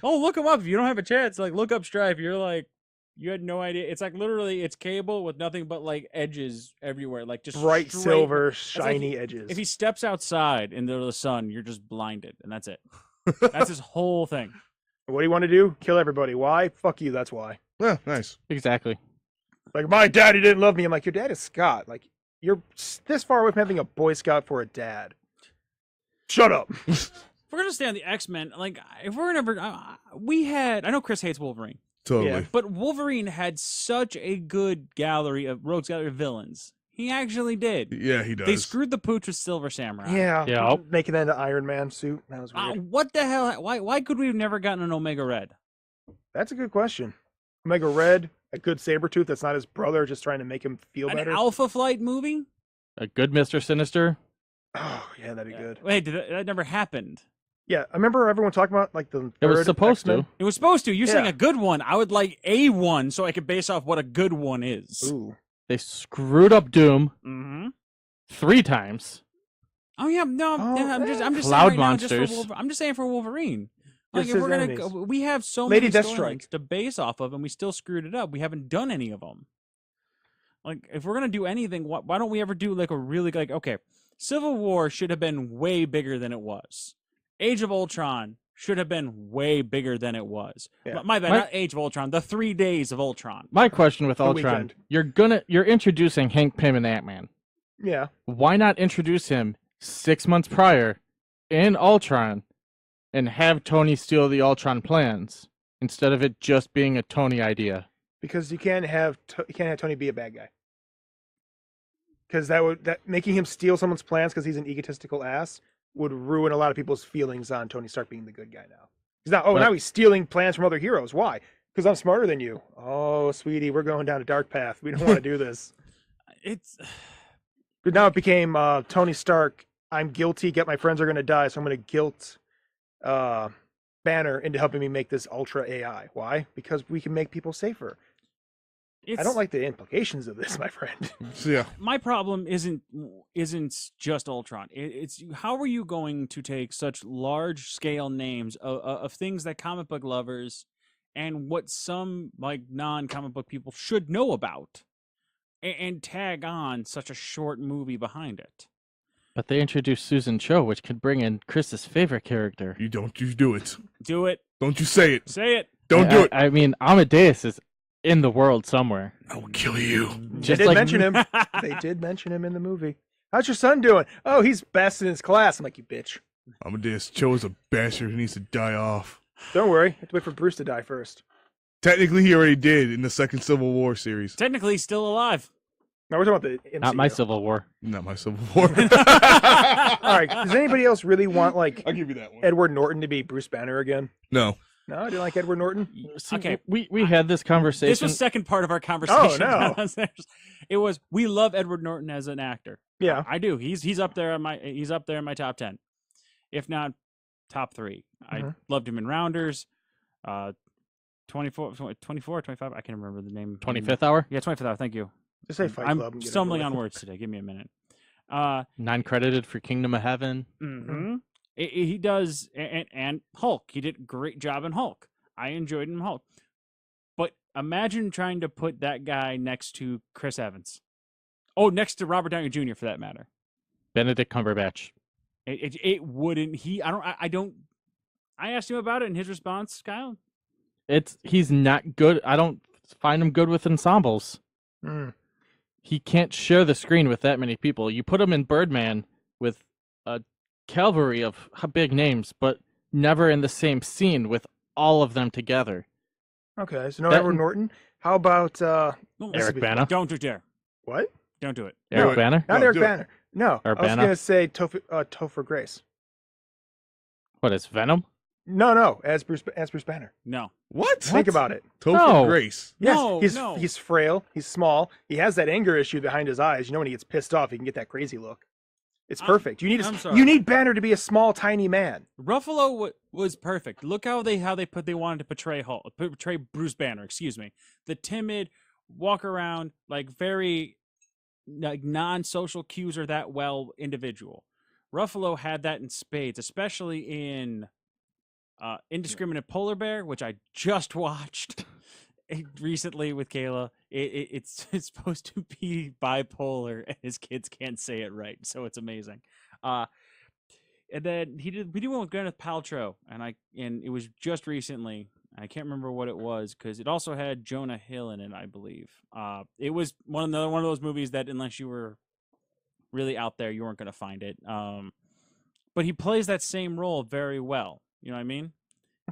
Speaker 3: Oh, look him up. If you don't have a chance, like, look up Strife. You're like, you had no idea. It's like literally, it's Cable with nothing but like edges everywhere, like just
Speaker 5: Bright
Speaker 3: straight-
Speaker 5: silver,
Speaker 3: like
Speaker 5: shiny edges.
Speaker 3: If he steps outside into the sun, you're just blinded, and that's it. That's his whole thing.
Speaker 5: What do you want to do? Kill everybody. Why? Fuck you, that's why.
Speaker 1: Yeah, nice.
Speaker 4: Exactly.
Speaker 5: Like, my daddy didn't love me. I'm like, your dad is Scott. Like, you're this far away from having a Boy Scout for a dad. Shut up.
Speaker 3: If we're gonna stay on the X-Men, like if we're gonna, we had. I know Chris hates Wolverine,
Speaker 1: Totally.
Speaker 5: Yeah.
Speaker 3: but Wolverine had such a good gallery of rogues gallery of villains. He actually did.
Speaker 1: Yeah, he does.
Speaker 3: They screwed the pooch with Silver Samurai.
Speaker 5: Yeah.
Speaker 4: Yeah.
Speaker 5: Making that into Iron Man suit. That was weird.
Speaker 3: What the hell? Why could we have never gotten an Omega Red?
Speaker 5: That's a good question. Omega Red, a good Sabretooth that's not his brother, just trying to make him feel
Speaker 3: An
Speaker 5: better.
Speaker 3: Alpha Flight movie?
Speaker 4: A good Mr. Sinister.
Speaker 5: Oh, yeah, that'd be good.
Speaker 3: Wait, that never happened.
Speaker 5: Yeah, I remember everyone talking about like the
Speaker 4: It was
Speaker 5: third
Speaker 4: supposed
Speaker 5: X-Men.
Speaker 4: to.
Speaker 3: It was supposed to. You're saying
Speaker 5: Yeah.
Speaker 3: a good one. I would like a one so I could base off what a good one is.
Speaker 5: Ooh.
Speaker 4: They screwed up Doom
Speaker 3: Mm-hmm.
Speaker 4: 3 times.
Speaker 3: Oh yeah, no,
Speaker 5: Oh,
Speaker 3: yeah, I'm just
Speaker 5: yeah.
Speaker 3: saying
Speaker 4: Cloud
Speaker 3: right now, just for
Speaker 4: monsters.
Speaker 3: I'm just saying for Wolverine. Like
Speaker 5: Just
Speaker 3: if we're
Speaker 5: his
Speaker 3: gonna,
Speaker 5: enemies.
Speaker 3: we have so
Speaker 5: Lady
Speaker 3: many
Speaker 5: Deathstrike.
Speaker 3: storylines to base off of, and we still screwed it up. We haven't done any of them. Like if we're gonna do anything, why don't we ever do like a really like okay, Civil War should have been way bigger than it was. Age of Ultron should have been way bigger than it was.
Speaker 5: Yeah.
Speaker 3: My bad,
Speaker 4: My-
Speaker 3: not Age of Ultron. The 3 days of Ultron.
Speaker 4: My question with
Speaker 5: The
Speaker 4: Ultron:
Speaker 5: Weekend.
Speaker 4: you're introducing Hank Pym and Ant-Man.
Speaker 5: Yeah.
Speaker 4: Why not introduce him 6 months prior in Ultron and have Tony steal the Ultron plans instead of it just being a Tony idea?
Speaker 5: Because you can't have Tony be a bad guy. Because that making him steal someone's plans because he's an egotistical ass would ruin a lot of people's feelings on Tony Stark being the good guy now. He's not. Oh,
Speaker 4: But-
Speaker 5: now he's stealing plans from other heroes. Why? Because I'm smarter than you. Oh, sweetie, we're going down a dark path. We don't want to do this.
Speaker 3: It's
Speaker 5: But now it became Tony Stark. I'm guilty. Get my friends are going to die, so I'm going to guilt Banner into helping me make this Ultra AI. Why? Because we can make people safer. I don't like the implications of this, my friend.
Speaker 1: So, yeah.
Speaker 3: My problem isn't just Ultron. It's how are you going to take such large scale names of things that comic book lovers and what some like non comic book people should know about, and tag on such a short movie behind it?
Speaker 4: But they introduced Susan Cho, which could bring in Chris's favorite character.
Speaker 1: You don't you do it.
Speaker 3: Do it.
Speaker 1: Don't you say it.
Speaker 3: Say it.
Speaker 1: Don't do it.
Speaker 4: I mean, Amadeus is in the world somewhere.
Speaker 1: I will kill you.
Speaker 5: They did mention him. They did mention him in the movie. How's your son doing? Oh, he's best in his class. I'm like, you bitch.
Speaker 1: Amadeus Cho is a bastard who needs to die off.
Speaker 5: Don't worry. You have to wait for Bruce to die first.
Speaker 1: Technically, he already did in the second Civil War series.
Speaker 3: Technically, he's still alive.
Speaker 5: No, we're talking about the MCU.
Speaker 4: Not my Civil War.
Speaker 1: Not my Civil War.
Speaker 5: All right. Does anybody else really want like
Speaker 1: I'll give you that one.
Speaker 5: Edward Norton to be Bruce Banner again?
Speaker 1: No.
Speaker 5: No, I didn't like Edward Norton.
Speaker 4: See,
Speaker 3: Okay.
Speaker 4: we had this conversation.
Speaker 3: This was second part of our conversation.
Speaker 5: no.
Speaker 3: It was we love Edward Norton as an actor.
Speaker 5: Yeah.
Speaker 3: I do. He's up there in my top 10, if not top 3. I loved him in Rounders, 24, 25. I can't remember the name.
Speaker 4: 25th Hour?
Speaker 3: Yeah, 25th hour. Thank you.
Speaker 5: Just say Fight
Speaker 3: I'm
Speaker 5: Club. and get it
Speaker 3: stumbling
Speaker 5: over
Speaker 3: on
Speaker 5: with.
Speaker 3: words today. Give me a minute.
Speaker 4: Non-credited for Kingdom of Heaven.
Speaker 3: Mm-hmm. He does, and Hulk. He did a great job in Hulk. I enjoyed him in Hulk. But imagine trying to put that guy next to Chris Evans. Oh, next to Robert Downey Jr. for that matter.
Speaker 4: Benedict Cumberbatch.
Speaker 3: It wouldn't. I don't. I asked him about it, and his response, Kyle.
Speaker 4: He's not good. I don't find him good with ensembles.
Speaker 5: Mm.
Speaker 4: He can't share the screen with that many people. You put him in Birdman with a cavalry of big names, but never in the same scene with all of them together.
Speaker 5: Okay, so no
Speaker 4: That-
Speaker 5: Edward Norton. How about
Speaker 4: Eric Bana.
Speaker 3: Don't you dare!
Speaker 5: what?
Speaker 3: Don't do it.
Speaker 4: Eric
Speaker 1: it.
Speaker 4: Banner?
Speaker 5: Not
Speaker 1: No,
Speaker 5: Eric
Speaker 1: do it.
Speaker 5: Banner. No, I was
Speaker 4: Urbana?
Speaker 5: gonna say Topher Grace.
Speaker 4: What is Venom?
Speaker 5: No, as Bruce Banner.
Speaker 3: No.
Speaker 1: What?
Speaker 5: Think about it.
Speaker 1: Topher
Speaker 4: No.
Speaker 1: Grace.
Speaker 5: Yes,
Speaker 3: No,
Speaker 5: he's
Speaker 3: no.
Speaker 5: he's frail. He's small. He has that anger issue behind his eyes. You know, when he gets pissed off, he can get that crazy look. It's perfect.
Speaker 3: I'm sorry.
Speaker 5: You need Banner to be a small, tiny man.
Speaker 3: Ruffalo was perfect. Look how they wanted to portray Bruce Banner. Excuse me, the timid, walk around like very like non-social cues or that well individual. Ruffalo had that in spades, especially in Indiscriminate Polar Bear, which I just watched recently with Kayla. It's supposed to be bipolar, and his kids can't say it right, so it's amazing. And then we did one with Gwyneth Paltrow, and it was just recently. I can't remember what it was because it also had Jonah Hill in it, I believe. It was one of those movies that unless you were really out there, you weren't going to find it. But he plays that same role very well. You know what I mean?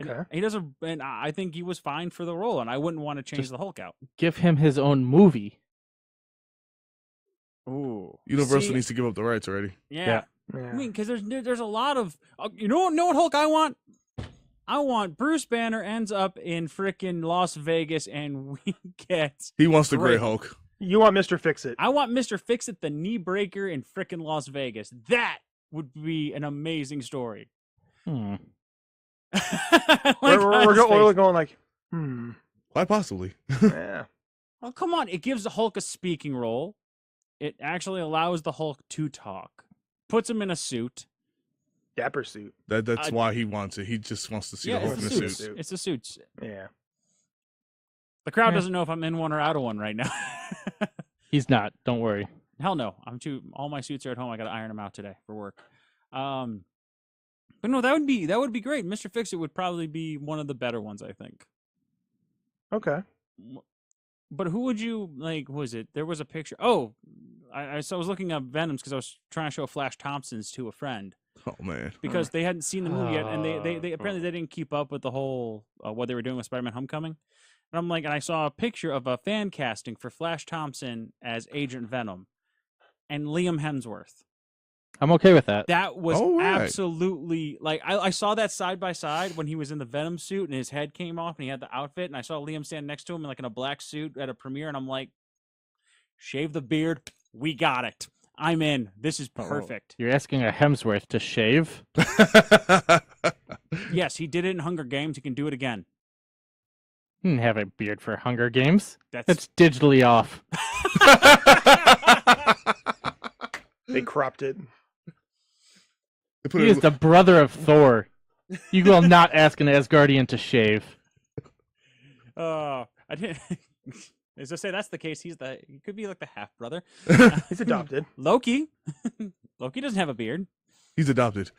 Speaker 3: And
Speaker 5: Okay.
Speaker 3: he does and I think he was fine for the role, and I wouldn't want to change
Speaker 4: Just-
Speaker 3: the Hulk out.
Speaker 4: Give him his own movie.
Speaker 3: Ooh,
Speaker 1: Universal
Speaker 3: See?
Speaker 1: needs to give up the rights already.
Speaker 3: Yeah.
Speaker 5: Yeah.
Speaker 3: I mean, because there's a lot of you know what Hulk I want. I want Bruce Banner ends up in frickin' Las Vegas, and we get.
Speaker 1: He wants the
Speaker 3: Great.
Speaker 1: Gray Hulk.
Speaker 5: You want Mr. Fix-It.
Speaker 3: I want Mr. Fix-It, the knee breaker in frickin' Las Vegas. That would be an amazing story.
Speaker 4: Hmm.
Speaker 5: We're going like,
Speaker 1: Why possibly?
Speaker 5: yeah.
Speaker 3: Well, come on. It gives the Hulk a speaking role. It actually allows the Hulk to talk. Puts him in a suit.
Speaker 5: Dapper suit.
Speaker 1: That's why he wants it. He just wants to see the Hulk
Speaker 3: it's
Speaker 1: in
Speaker 3: the
Speaker 1: a
Speaker 3: suits.
Speaker 1: suit.
Speaker 3: It's the suits.
Speaker 5: Yeah.
Speaker 3: The crowd
Speaker 4: Yeah.
Speaker 3: doesn't know if I'm in one or out of one right now.
Speaker 4: He's not. Don't worry.
Speaker 3: Hell no. All my suits are at home. I got to iron them out today for work. But no, that would be great. Mr. Fix-It would probably be one of the better ones, I think.
Speaker 5: Okay.
Speaker 3: But who would you like? Was it? There was a picture. Oh, I was looking up Venoms because I was trying to show Flash Thompson's to a friend
Speaker 1: Oh man.
Speaker 3: because they hadn't seen the movie yet, and they apparently they didn't keep up with the whole what they were doing with Spider-Man: Homecoming. And I'm like, and I saw a picture of a fan casting for Flash Thompson as Agent Venom, and Liam Hemsworth.
Speaker 4: I'm okay with that.
Speaker 3: That was
Speaker 1: All right.
Speaker 3: absolutely like I saw that side by side when he was in the Venom suit and his head came off and he had the outfit, and I saw Liam stand next to him in a black suit at a premiere, and I'm like, shave the beard, we got it. I'm in. This is perfect.
Speaker 4: You're asking a Hemsworth to shave?
Speaker 3: Yes, he did it in Hunger Games. He can do it again.
Speaker 4: Didn't have a beard for Hunger Games.
Speaker 3: That's
Speaker 4: It's digitally off.
Speaker 5: They cropped it.
Speaker 1: They put
Speaker 4: He
Speaker 1: it
Speaker 4: is the brother of Thor. You will not ask an Asgardian to shave.
Speaker 3: I didn't. As I say, that's the case. He could be like the half brother.
Speaker 5: He's adopted.
Speaker 3: Loki. Loki doesn't have a beard.
Speaker 1: He's adopted.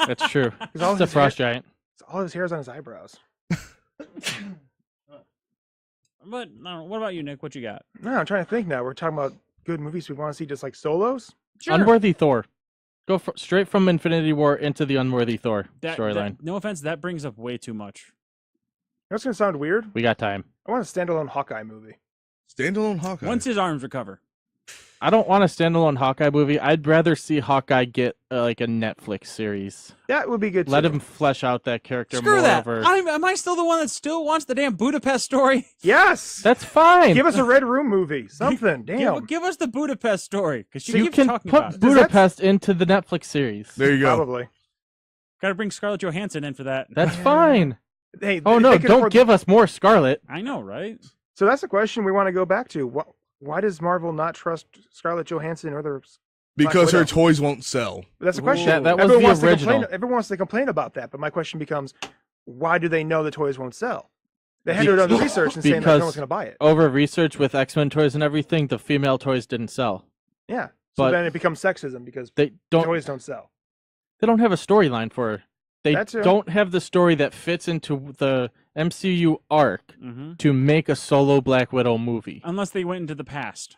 Speaker 4: That's true.
Speaker 5: all
Speaker 4: It's a
Speaker 5: his
Speaker 4: frost giant.
Speaker 5: All his hair's on his eyebrows.
Speaker 3: But no, what about you, Nick? What you got?
Speaker 5: No, I'm trying to think now. We're talking about good movies we want to see just like solos.
Speaker 3: Sure.
Speaker 4: Unworthy Thor. Go straight from Infinity War into the Unworthy Thor
Speaker 3: That-
Speaker 4: storyline.
Speaker 3: No offense, that brings up way too much.
Speaker 5: That's gonna sound weird.
Speaker 4: We got time.
Speaker 5: I want a standalone Hawkeye movie.
Speaker 1: Standalone Hawkeye.
Speaker 3: Once his arms recover.
Speaker 4: I don't want a standalone Hawkeye movie. I'd rather see Hawkeye get like a Netflix series.
Speaker 5: That would be good.
Speaker 4: Let
Speaker 5: too.
Speaker 4: him flesh out that character
Speaker 3: Screw
Speaker 4: more
Speaker 3: that.
Speaker 4: over.
Speaker 3: Am I still the one that still wants the damn Budapest story?
Speaker 5: Yes.
Speaker 4: That's fine.
Speaker 5: Give us a Red Room movie. Something. Damn.
Speaker 3: Give us the Budapest story because she
Speaker 4: you
Speaker 3: keeps
Speaker 4: can
Speaker 3: talking
Speaker 4: put
Speaker 3: about it.
Speaker 4: Budapest into the Netflix series.
Speaker 1: There you go.
Speaker 5: Probably.
Speaker 3: Got to bring Scarlett Johansson in for that.
Speaker 4: That's fine.
Speaker 5: Hey.
Speaker 4: Oh
Speaker 5: they
Speaker 4: no!
Speaker 5: can
Speaker 4: Don't
Speaker 5: afford-
Speaker 4: give us more Scarlet.
Speaker 3: I know, right?
Speaker 5: So that's the question we want to go back to. Why does Marvel not trust Scarlett Johansson or their?
Speaker 1: Because her
Speaker 5: Widow?
Speaker 1: toys won't sell.
Speaker 5: That's the
Speaker 3: Ooh.
Speaker 5: question.
Speaker 4: That was
Speaker 5: everyone
Speaker 4: the
Speaker 5: wants
Speaker 4: original.
Speaker 5: To complain, everyone wants to complain about that, but my question becomes, why do they know the toys won't sell? They had to have done research and saying that
Speaker 4: Because-
Speaker 5: no one's going to buy it.
Speaker 4: Over research with X-Men toys and everything, the female toys didn't sell.
Speaker 5: Yeah. So
Speaker 4: but-
Speaker 5: then it becomes sexism because
Speaker 4: They don't.
Speaker 5: toys don't sell.
Speaker 4: They don't have a storyline for her. They
Speaker 5: That too.
Speaker 4: don't have the story that fits into the MCU arc
Speaker 3: Mm-hmm.
Speaker 4: to make a solo Black Widow movie.
Speaker 3: Unless they went into the past.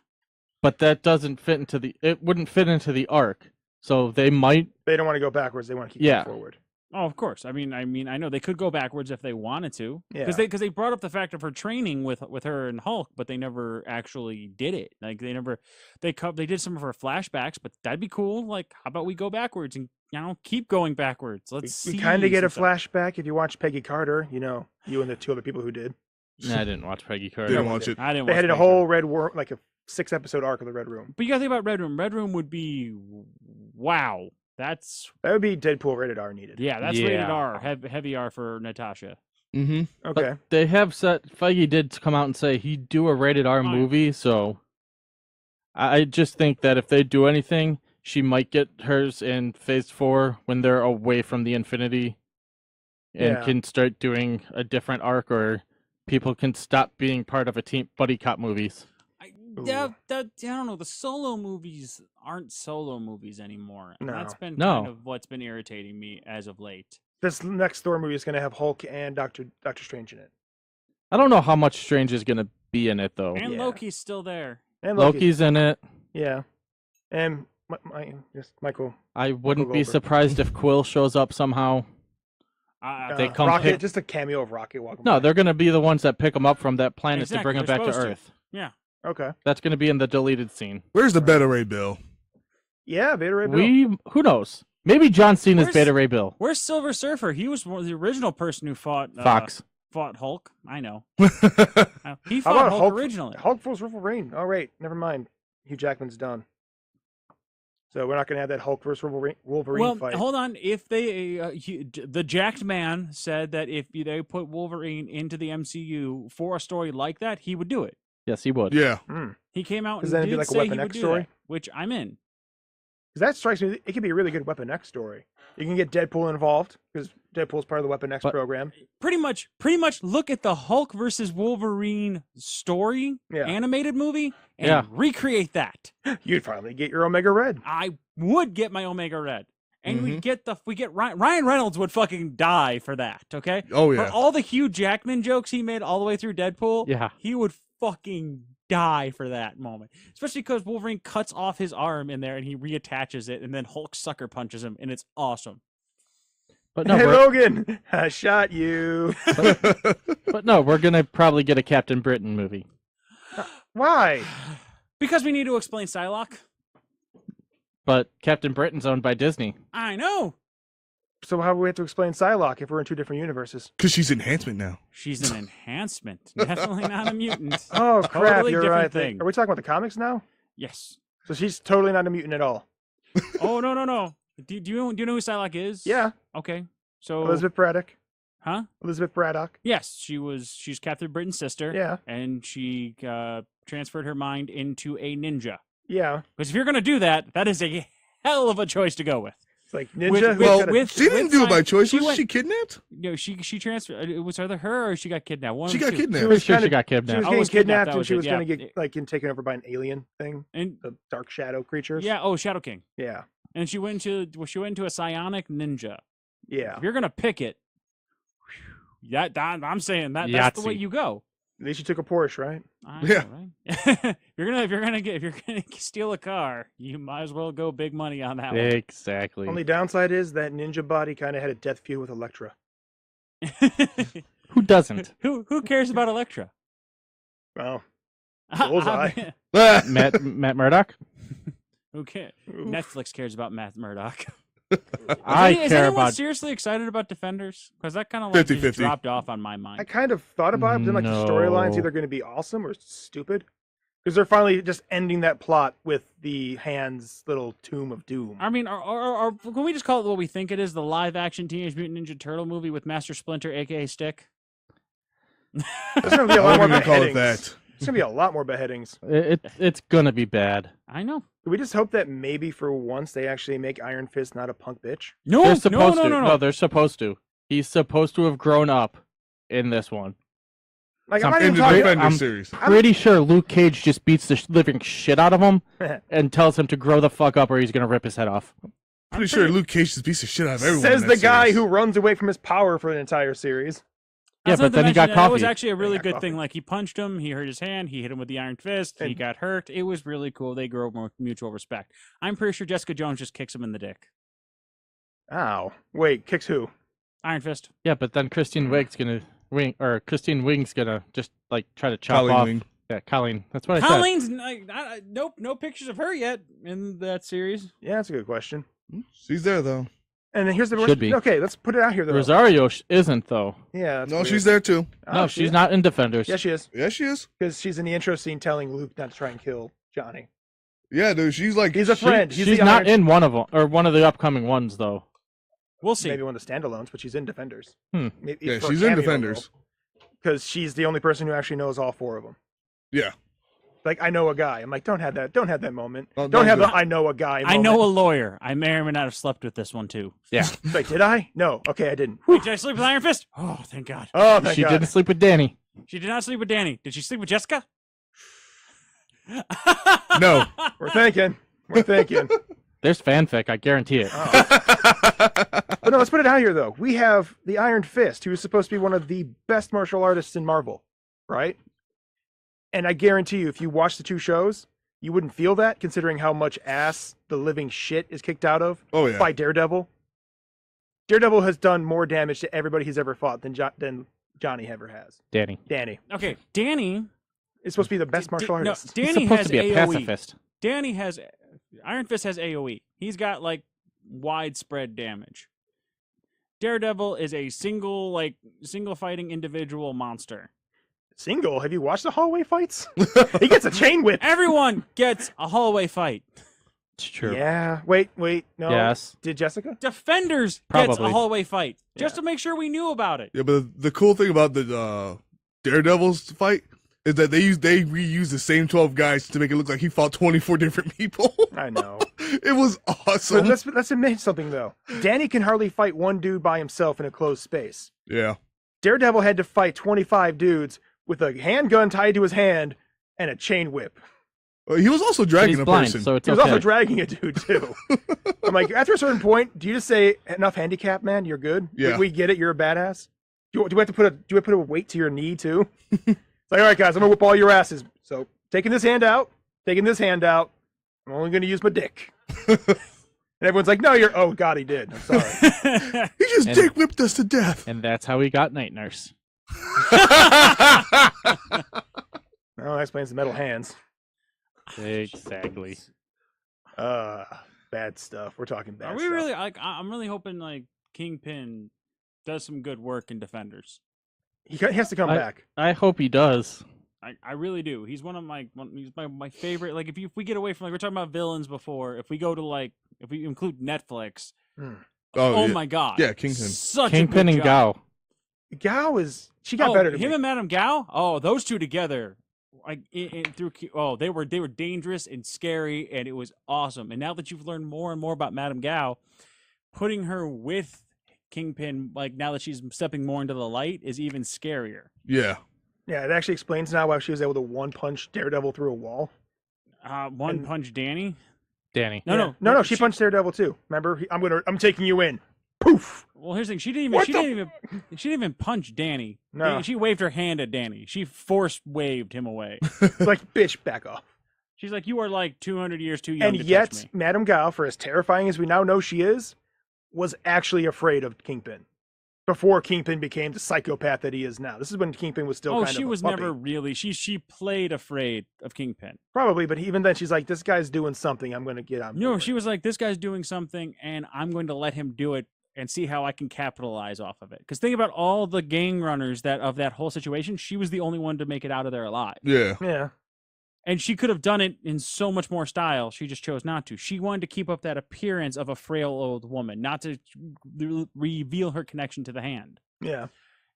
Speaker 4: But that doesn't fit into the. It wouldn't fit into the arc. So they might.
Speaker 5: They don't want to go backwards. They want to keep
Speaker 4: Yeah.
Speaker 5: going forward.
Speaker 3: Oh, of course. I mean, I know they could go backwards if they wanted to,
Speaker 5: Yeah.
Speaker 3: because they brought up the fact of her training with her and Hulk, but they never actually did it. Like they did some of her flashbacks, but that'd be cool. Like, how about we go backwards and keep going backwards? Let's see.
Speaker 5: We kind of get a
Speaker 3: some stuff.
Speaker 5: flashback if you watch Peggy Carter. You and the two other people who did.
Speaker 4: Nah, I didn't watch Peggy Carter.
Speaker 1: Didn't watch it.
Speaker 3: I didn't.
Speaker 5: They
Speaker 3: watch
Speaker 5: had a
Speaker 3: Peggy
Speaker 5: whole
Speaker 3: Carter.
Speaker 5: Red War, like a 6-episode arc of the Red Room.
Speaker 3: But you gotta think about Red Room. Red Room would be wow. That's
Speaker 5: That would be Deadpool rated R needed.
Speaker 3: yeah. That's rated
Speaker 4: Yeah.
Speaker 3: R. Heavy R for Natasha.
Speaker 1: Mm-hmm.
Speaker 5: Okay.
Speaker 4: But they have said Feige did come out and say he'd do a rated R
Speaker 3: Fine.
Speaker 4: movie. So I just think that if they do anything, she might get hers in Phase 4 when they're away from the Infinity, and
Speaker 5: Yeah.
Speaker 4: can start doing a different arc, or people can stop being part of a team buddy cop movies.
Speaker 3: I
Speaker 5: Ooh.
Speaker 3: don't know. The solo movies aren't solo movies anymore. And
Speaker 5: No.
Speaker 3: that's been
Speaker 4: No.
Speaker 3: kind of what's been irritating me as of late.
Speaker 5: This next Thor movie is going to have Hulk and Doctor Strange in it.
Speaker 4: I don't know how much Strange is gonna be in it though.
Speaker 3: And
Speaker 5: Yeah.
Speaker 3: Loki's still there.
Speaker 5: And Loki.
Speaker 4: Loki's in it.
Speaker 5: Yeah. And Michael.
Speaker 4: I wouldn't be
Speaker 5: Goldberg.
Speaker 4: surprised if Quill shows up somehow.
Speaker 3: They
Speaker 4: come
Speaker 5: Rocket,
Speaker 4: pick-
Speaker 5: just a cameo of Rocket walking
Speaker 4: No,
Speaker 5: by.
Speaker 4: they're gonna be the ones that pick him up from that planet to
Speaker 3: Exactly,
Speaker 4: bring him
Speaker 3: they're
Speaker 4: back to
Speaker 3: supposed to.
Speaker 4: Earth.
Speaker 3: Yeah.
Speaker 5: Okay.
Speaker 4: That's gonna be in the deleted scene.
Speaker 1: Where's the Beta Ray Bill?
Speaker 5: Yeah, Beta Ray Bill.
Speaker 4: Who knows? Maybe John Cena's
Speaker 3: Where's-
Speaker 4: Beta Ray Bill.
Speaker 3: Where's Silver Surfer? He was the original person who fought
Speaker 4: Fox.
Speaker 3: Fought Hulk. I know. He
Speaker 5: How
Speaker 3: fought
Speaker 5: about
Speaker 3: Hulk,
Speaker 5: Hulk
Speaker 3: originally.
Speaker 5: Hulk vs. Wolverine. Oh, right. Never mind. Hugh Jackman's done. So we're not going to have that Hulk versus Wolverine
Speaker 3: Well,
Speaker 5: fight.
Speaker 3: hold on. If they, the jacked man said that if they put Wolverine into the MCU for a story like that, he would do it.
Speaker 4: Yes, he would.
Speaker 1: Yeah.
Speaker 3: He came out
Speaker 5: Does
Speaker 3: and
Speaker 5: that be
Speaker 3: did
Speaker 5: like a
Speaker 3: say
Speaker 5: Weapon
Speaker 3: he would
Speaker 5: X
Speaker 3: do
Speaker 5: story?
Speaker 3: that, which I'm in.
Speaker 5: 'Cause that strikes me. It could be a really good Weapon X story. You can get Deadpool involved because Deadpool's part of the Weapon X
Speaker 4: But-
Speaker 5: program.
Speaker 3: Pretty much look at the Hulk versus Wolverine story
Speaker 5: Yeah.
Speaker 3: animated movie and
Speaker 4: Yeah.
Speaker 3: recreate that.
Speaker 5: You'd finally get your Omega Red.
Speaker 3: I would get my Omega Red. And
Speaker 1: Mhm.
Speaker 3: we get Ryan Reynolds would fucking die for that, okay?
Speaker 1: Oh
Speaker 3: For
Speaker 1: yeah.
Speaker 3: all the Hugh Jackman jokes he made all the way through Deadpool,
Speaker 4: Yeah.
Speaker 3: he would fucking die for that moment. Especially because Wolverine cuts off his arm in there and he reattaches it, and then Hulk sucker punches him, and it's awesome.
Speaker 4: But no,
Speaker 5: Hey,
Speaker 4: we're,
Speaker 5: Logan, I shot you.
Speaker 4: but no, we're gonna probably get a Captain Britain movie.
Speaker 5: Why?
Speaker 3: Because we need to explain Psylocke.
Speaker 4: But Captain Britain's owned by Disney.
Speaker 3: I know.
Speaker 5: So how do we have to explain Psylocke if we're in two different universes?
Speaker 1: Because she's enhancement now.
Speaker 3: She's an enhancement. Definitely not a mutant.
Speaker 5: Oh crap!
Speaker 3: Totally
Speaker 5: You're
Speaker 3: different
Speaker 5: right.
Speaker 3: thing.
Speaker 5: Are we talking about the comics now?
Speaker 3: Yes.
Speaker 5: So she's totally not a mutant at all.
Speaker 3: Oh, no. Do you know who Psylocke is?
Speaker 5: Yeah.
Speaker 3: Okay. So
Speaker 5: Elizabeth Braddock.
Speaker 3: huh?
Speaker 5: Elizabeth Braddock.
Speaker 3: Yes, she's Catherine Britain's sister.
Speaker 5: Yeah.
Speaker 3: And she transferred her mind into a ninja.
Speaker 5: Yeah.
Speaker 3: Because if you're gonna do that, that is a hell of a choice to go with.
Speaker 5: It's like
Speaker 3: With-
Speaker 5: ninja.
Speaker 3: with-
Speaker 5: who's got a-
Speaker 3: with-
Speaker 1: She didn't do it by
Speaker 3: science-
Speaker 1: choice.
Speaker 3: she
Speaker 1: Was
Speaker 3: went-
Speaker 1: she kidnapped?
Speaker 3: You know, she transferred. It was either her or she got kidnapped. One
Speaker 1: She
Speaker 3: of the
Speaker 1: got
Speaker 3: two.
Speaker 1: kidnapped.
Speaker 4: Pretty sure
Speaker 5: kinda-
Speaker 4: she got
Speaker 5: she was
Speaker 4: kidnapped.
Speaker 3: Oh,
Speaker 5: getting
Speaker 3: was kidnapped,
Speaker 5: kidnapped,
Speaker 3: that
Speaker 5: and
Speaker 3: was
Speaker 5: she
Speaker 3: it,
Speaker 5: was
Speaker 3: yeah.
Speaker 5: going to get like taken over by an alien thing,
Speaker 3: And
Speaker 5: the dark shadow creatures.
Speaker 3: yeah, Shadow King.
Speaker 5: Yeah.
Speaker 3: And she went into a psionic ninja.
Speaker 5: Yeah.
Speaker 3: If you're gonna pick it, I'm saying that's the way
Speaker 4: Yahtzee.
Speaker 3: you go.
Speaker 5: At least she took a Porsche, right?
Speaker 3: I
Speaker 1: Yeah.
Speaker 3: know, right? if you're gonna steal a car, you might as well go big money on that
Speaker 4: Exactly.
Speaker 5: Only downside is that ninja body kind of had a death feud with Elektra.
Speaker 3: one.
Speaker 4: Who doesn't?
Speaker 3: Who cares about Elektra?
Speaker 5: Well, Bullseye.
Speaker 1: Ah,
Speaker 4: Matt Murdock?
Speaker 3: Who cares?
Speaker 5: oof.
Speaker 3: Netflix cares about Matt Murdock.
Speaker 4: I
Speaker 3: Is
Speaker 4: care
Speaker 3: anyone
Speaker 4: about.
Speaker 3: seriously excited about Defenders? Because that kind of like just
Speaker 1: 50-50.
Speaker 3: dropped off on my
Speaker 5: I
Speaker 3: mind.
Speaker 5: kind of thought about it, but then like the storyline's
Speaker 4: No.
Speaker 5: either going to be awesome or stupid. Because they're finally just ending that plot with the Hand's little Tomb of Doom.
Speaker 3: I mean, can we just call it what we think it is? The live-action Teenage Mutant Ninja Turtle movie with Master Splinter, aka Stick.
Speaker 5: There's going to be a
Speaker 1: I
Speaker 5: lot more
Speaker 1: wouldn't even call it
Speaker 5: beheadings.
Speaker 1: that.
Speaker 5: There's going to be a lot more beheadings.
Speaker 4: It's gonna be bad.
Speaker 3: I know.
Speaker 5: We just hope that maybe for once they actually make Iron Fist not a punk bitch.
Speaker 3: No,
Speaker 4: They're supposed to.
Speaker 3: no.
Speaker 4: They're supposed to. He's supposed to have grown up in this one.
Speaker 5: Like,
Speaker 4: Some
Speaker 5: I'm not
Speaker 1: In
Speaker 5: even
Speaker 1: the
Speaker 5: talking.
Speaker 1: Defender
Speaker 4: I'm-
Speaker 1: series.
Speaker 4: Pretty sure Luke Cage just beats the living shit out of him and tells him to grow the fuck up or he's gonna rip his head off.
Speaker 1: Pretty sure Luke Cage just beats the shit out of everyone.
Speaker 5: Says
Speaker 1: in
Speaker 5: the
Speaker 1: that
Speaker 5: guy
Speaker 1: series.
Speaker 5: who runs away from his power for an entire series.
Speaker 4: Yeah,
Speaker 3: That's
Speaker 4: but
Speaker 3: not to
Speaker 4: then he got
Speaker 3: mention that was
Speaker 4: coffee.
Speaker 3: actually a really
Speaker 5: got
Speaker 3: good
Speaker 5: coffee.
Speaker 3: thing. Like he punched him, he hurt his hand, he hit him with the Iron Fist, he
Speaker 5: And-
Speaker 3: got hurt. It was really cool. They grow more mutual respect. I'm pretty sure Jessica Jones just kicks him in the dick.
Speaker 5: Ow. Wait, kicks who?
Speaker 3: Iron Fist.
Speaker 4: Yeah, but then Christine Wiig's gonna just like try to chop
Speaker 1: Colleen
Speaker 4: off.
Speaker 1: Wing.
Speaker 4: Yeah, Colleen. That's what I said.
Speaker 3: Colleen's nope, no pictures of her yet in that series.
Speaker 5: Yeah, that's a good question.
Speaker 1: She's there though.
Speaker 5: And then here's the
Speaker 4: Should be.
Speaker 5: Okay, let's put it out here though.
Speaker 4: Rosario isn't though.
Speaker 5: Yeah, that's
Speaker 1: No,
Speaker 5: weird.
Speaker 1: she's there too.
Speaker 5: Oh,
Speaker 4: No,
Speaker 5: she
Speaker 4: she's
Speaker 5: is?
Speaker 4: not in Defenders.
Speaker 5: Yeah, she is.
Speaker 1: Yeah, she is.
Speaker 5: Because she's in the intro scene telling Luke not to try and kill Johnny.
Speaker 1: Yeah, dude. She's like.
Speaker 5: He's a friend. He's
Speaker 4: She's
Speaker 5: the
Speaker 4: not
Speaker 5: Iron-
Speaker 4: in one of them or one of the upcoming ones though.
Speaker 3: We'll see.
Speaker 5: Maybe one of the standalones, but she's in Defenders.
Speaker 4: Hmm.
Speaker 1: Yeah, she's in Defenders.
Speaker 5: Because she's the only person who actually knows all four of them.
Speaker 1: Yeah.
Speaker 5: Like, I know a guy. I'm like, don't have that moment.
Speaker 1: Oh,
Speaker 5: don't have
Speaker 1: good.
Speaker 5: the I know a guy
Speaker 3: I
Speaker 5: moment.
Speaker 3: know a lawyer. I may or may not have slept with this one too.
Speaker 4: Yeah.
Speaker 5: Wait, did I? No. Okay, I didn't.
Speaker 3: Wait, did I sleep with Iron Fist? Oh, thank God.
Speaker 5: Oh, thank
Speaker 4: She
Speaker 5: God.
Speaker 4: didn't sleep with Danny.
Speaker 3: She did not sleep with Danny. Did she sleep with Jessica?
Speaker 1: No.
Speaker 5: We're thinking. We're thinking.
Speaker 4: There's fanfic, I guarantee it.
Speaker 5: But no, let's put it out here, though. We have the Iron Fist, who is supposed to be one of the best martial artists in Marvel, right? And I guarantee you, if you watch the two shows, you wouldn't feel that, considering how much ass the living shit is kicked out of
Speaker 1: Oh yeah.
Speaker 5: by Daredevil. Daredevil has done more damage to everybody he's ever fought than Johnny ever has.
Speaker 4: Danny.
Speaker 5: Danny
Speaker 3: Okay, Danny.
Speaker 5: is supposed to be the best martial
Speaker 3: No,
Speaker 5: artist.
Speaker 4: He's
Speaker 3: Danny
Speaker 4: supposed
Speaker 3: has
Speaker 4: to be a
Speaker 3: AOE.
Speaker 4: pacifist.
Speaker 3: Danny has Iron Fist has AOE. He's got like widespread damage. Daredevil is a single fighting individual monster.
Speaker 5: Single? Have you watched the hallway fights? He gets a chain whip.
Speaker 3: Everyone gets a hallway fight.
Speaker 4: It's true.
Speaker 5: Yeah. Wait. No.
Speaker 4: Yes.
Speaker 5: Did Jessica?
Speaker 3: Defenders gets a
Speaker 4: Probably.
Speaker 3: hallway fight just
Speaker 5: Yeah.
Speaker 3: to make sure we knew about it.
Speaker 1: Yeah, but the cool thing about the Daredevil's fight is that they reuse the same 12 guys to make it look like he fought 24 different people.
Speaker 5: I know.
Speaker 1: It was
Speaker 5: But
Speaker 1: awesome.
Speaker 5: let's admit something though. Danny can hardly fight one dude by himself in a closed space.
Speaker 1: Yeah.
Speaker 5: Daredevil had to fight 25 dudes with a handgun tied to his hand and a chain whip.
Speaker 1: Well, he was also
Speaker 4: But
Speaker 1: dragging
Speaker 4: he's
Speaker 1: a
Speaker 4: blind,
Speaker 1: person.
Speaker 4: so it's
Speaker 5: He was
Speaker 4: okay.
Speaker 5: also dragging a dude too. I'm like, after a certain point, do you just say enough handicap, man? You're good.
Speaker 1: Yeah.
Speaker 5: We get it. You're a badass. Do we have to put a weight to your knee too? It's like, all right, guys, I'm gonna whip all your asses. So taking this hand out. I'm only gonna use my dick. And everyone's like, no, you're. Oh God, he did. I'm sorry.
Speaker 1: He just
Speaker 4: And-
Speaker 1: dick whipped us to death.
Speaker 4: And that's how he got Night Nurse.
Speaker 5: Oh, that explains the metal hands.
Speaker 4: Exactly.
Speaker 5: Bad stuff. We're talking bad
Speaker 3: Are we
Speaker 5: stuff.
Speaker 3: really like? I'm really hoping like Kingpin does some good work in Defenders.
Speaker 5: He has to come back.
Speaker 4: I hope he does.
Speaker 3: I really do. He's he's my favorite. Like if we get away from like we're talking about villains before, if we go to like if we include Netflix,
Speaker 5: Hmm.
Speaker 3: Oh
Speaker 1: yeah.
Speaker 3: my god.
Speaker 1: Yeah, Kingpin.
Speaker 3: Such
Speaker 4: Kingpin
Speaker 3: a good
Speaker 4: and
Speaker 3: job.
Speaker 5: Gao is she got better to
Speaker 3: him
Speaker 5: me.
Speaker 3: and Madame Gao. Oh, those two together, like they were dangerous and scary, and it was awesome. And now that you've learned more and more about Madame Gao, putting her with Kingpin, like now that she's stepping more into the light, is even scarier.
Speaker 1: Yeah.
Speaker 5: Yeah, it actually explains now why she was able to one punch Daredevil through a wall.
Speaker 3: One punch Danny.
Speaker 4: Danny.
Speaker 5: No, she punched Daredevil too. Remember? I'm taking you in. Poof.
Speaker 3: Well, here's the thing. She didn't
Speaker 5: What
Speaker 3: even punch Danny.
Speaker 5: No.
Speaker 3: She waved her hand at Danny. She force waved him away.
Speaker 5: It's like, bitch, back off.
Speaker 3: She's like, you are like 200 years too young
Speaker 5: And
Speaker 3: to
Speaker 5: yet,
Speaker 3: touch me.
Speaker 5: Madame Gao, for as terrifying as we now know she is, was actually afraid of Kingpin before Kingpin became the psychopath that he is now. This is when Kingpin was still
Speaker 3: Oh,
Speaker 5: kind
Speaker 3: she
Speaker 5: of a
Speaker 3: was
Speaker 5: puppy.
Speaker 3: never really. She played afraid of Kingpin.
Speaker 5: Probably, but even then, she's like, this guy's doing something. I'm going to get on
Speaker 3: No,
Speaker 5: board.
Speaker 3: she was like, this guy's doing something, and I'm going to let him do it and see how I can capitalize off of it. Because think about all the gang runners of that whole situation. She was the only one to make it out of there alive.
Speaker 1: Yeah.
Speaker 5: Yeah.
Speaker 3: And she could have done it in so much more style. She just chose not to. She wanted to keep up that appearance of a frail old woman, not to reveal her connection to the hand.
Speaker 5: Yeah.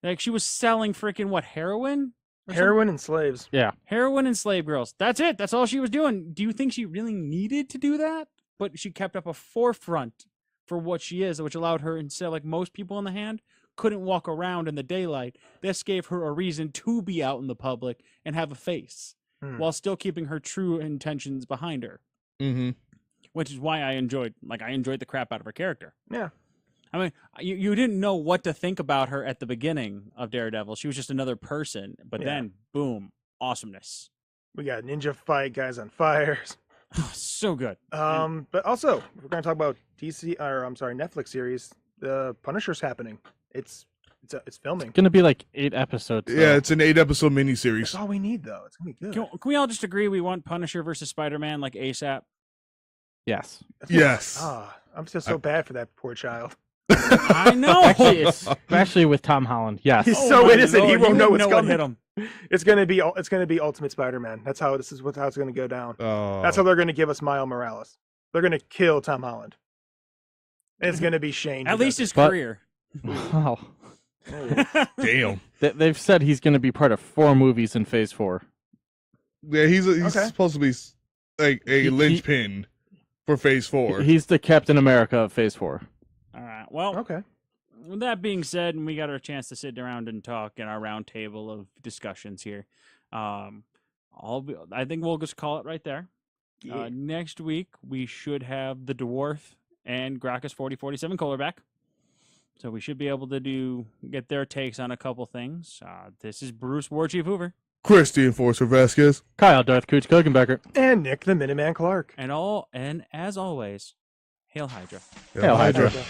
Speaker 3: Like she was selling freaking what, heroin? Or
Speaker 5: Heroin and slaves.
Speaker 3: Heroin and slave girls. That's it. That's all she was doing. Do you think she really needed to do that? But she kept up a forefront for what she is, which allowed her, instead of like most people in the hand, couldn't walk around in the daylight. This gave her a reason to be out in the public and have a face, while still keeping her true intentions behind her.
Speaker 1: Mm-hmm.
Speaker 3: Which is why I enjoyed the crap out of her character.
Speaker 5: Yeah.
Speaker 3: I mean, you didn't know what to think about her at the beginning of Daredevil. She was just another person, but
Speaker 5: Yeah.
Speaker 3: then, boom, awesomeness.
Speaker 5: We got ninja fight, guys on fires.
Speaker 3: So good.
Speaker 5: But also, we're going to talk about Netflix series. The Punisher's happening. It's filming.
Speaker 4: Gonna be like 8 episodes.
Speaker 1: Yeah,
Speaker 4: though.
Speaker 1: it's an 8-episode
Speaker 5: That's
Speaker 1: miniseries.
Speaker 5: all we need, though. It's going to be good.
Speaker 3: Can we all just agree we want Punisher versus Spider-Man like ASAP?
Speaker 4: Yes.
Speaker 1: Yes.
Speaker 5: I'm just so bad for that poor child.
Speaker 3: I know.
Speaker 4: Actually, especially with Tom Holland. Yes.
Speaker 5: He's so
Speaker 3: my
Speaker 5: innocent, he
Speaker 3: Lord,
Speaker 5: won't know
Speaker 3: wouldn't
Speaker 5: what's
Speaker 3: what hit
Speaker 5: coming.
Speaker 3: him.
Speaker 5: It's gonna be Ultimate Spider-Man. That's how how it's gonna go down. That's how they're gonna give us Miles Morales. They're gonna kill Tom Holland. And it's gonna be Shane.
Speaker 3: At least his
Speaker 4: But-
Speaker 3: career.
Speaker 4: Wow.
Speaker 1: Damn.
Speaker 4: They've said he's gonna be part of 4 movies in Phase 4.
Speaker 1: Yeah, he's
Speaker 5: Okay.
Speaker 1: supposed to be like a
Speaker 4: He-
Speaker 1: linchpin for Phase 4.
Speaker 4: He's the Captain America of Phase 4.
Speaker 3: All right. Well,
Speaker 5: Okay.
Speaker 3: with that being said, and we got our chance to sit around and talk in our round table of discussions here. I think we'll just call it right there.
Speaker 5: Yeah.
Speaker 3: Next week we should have the Dwarf and Gracchus 4047 Kohler back, so we should be able to get their takes on a couple things. This is Bruce War Chief Hoover,
Speaker 1: Christy Enforcer Vasquez.
Speaker 4: Kyle Darth Cooch Kogenbecker.
Speaker 5: And Nick the Minuteman Clark.
Speaker 3: and as always, Hail Hydra.
Speaker 4: Hail Hydra.
Speaker 5: Okay.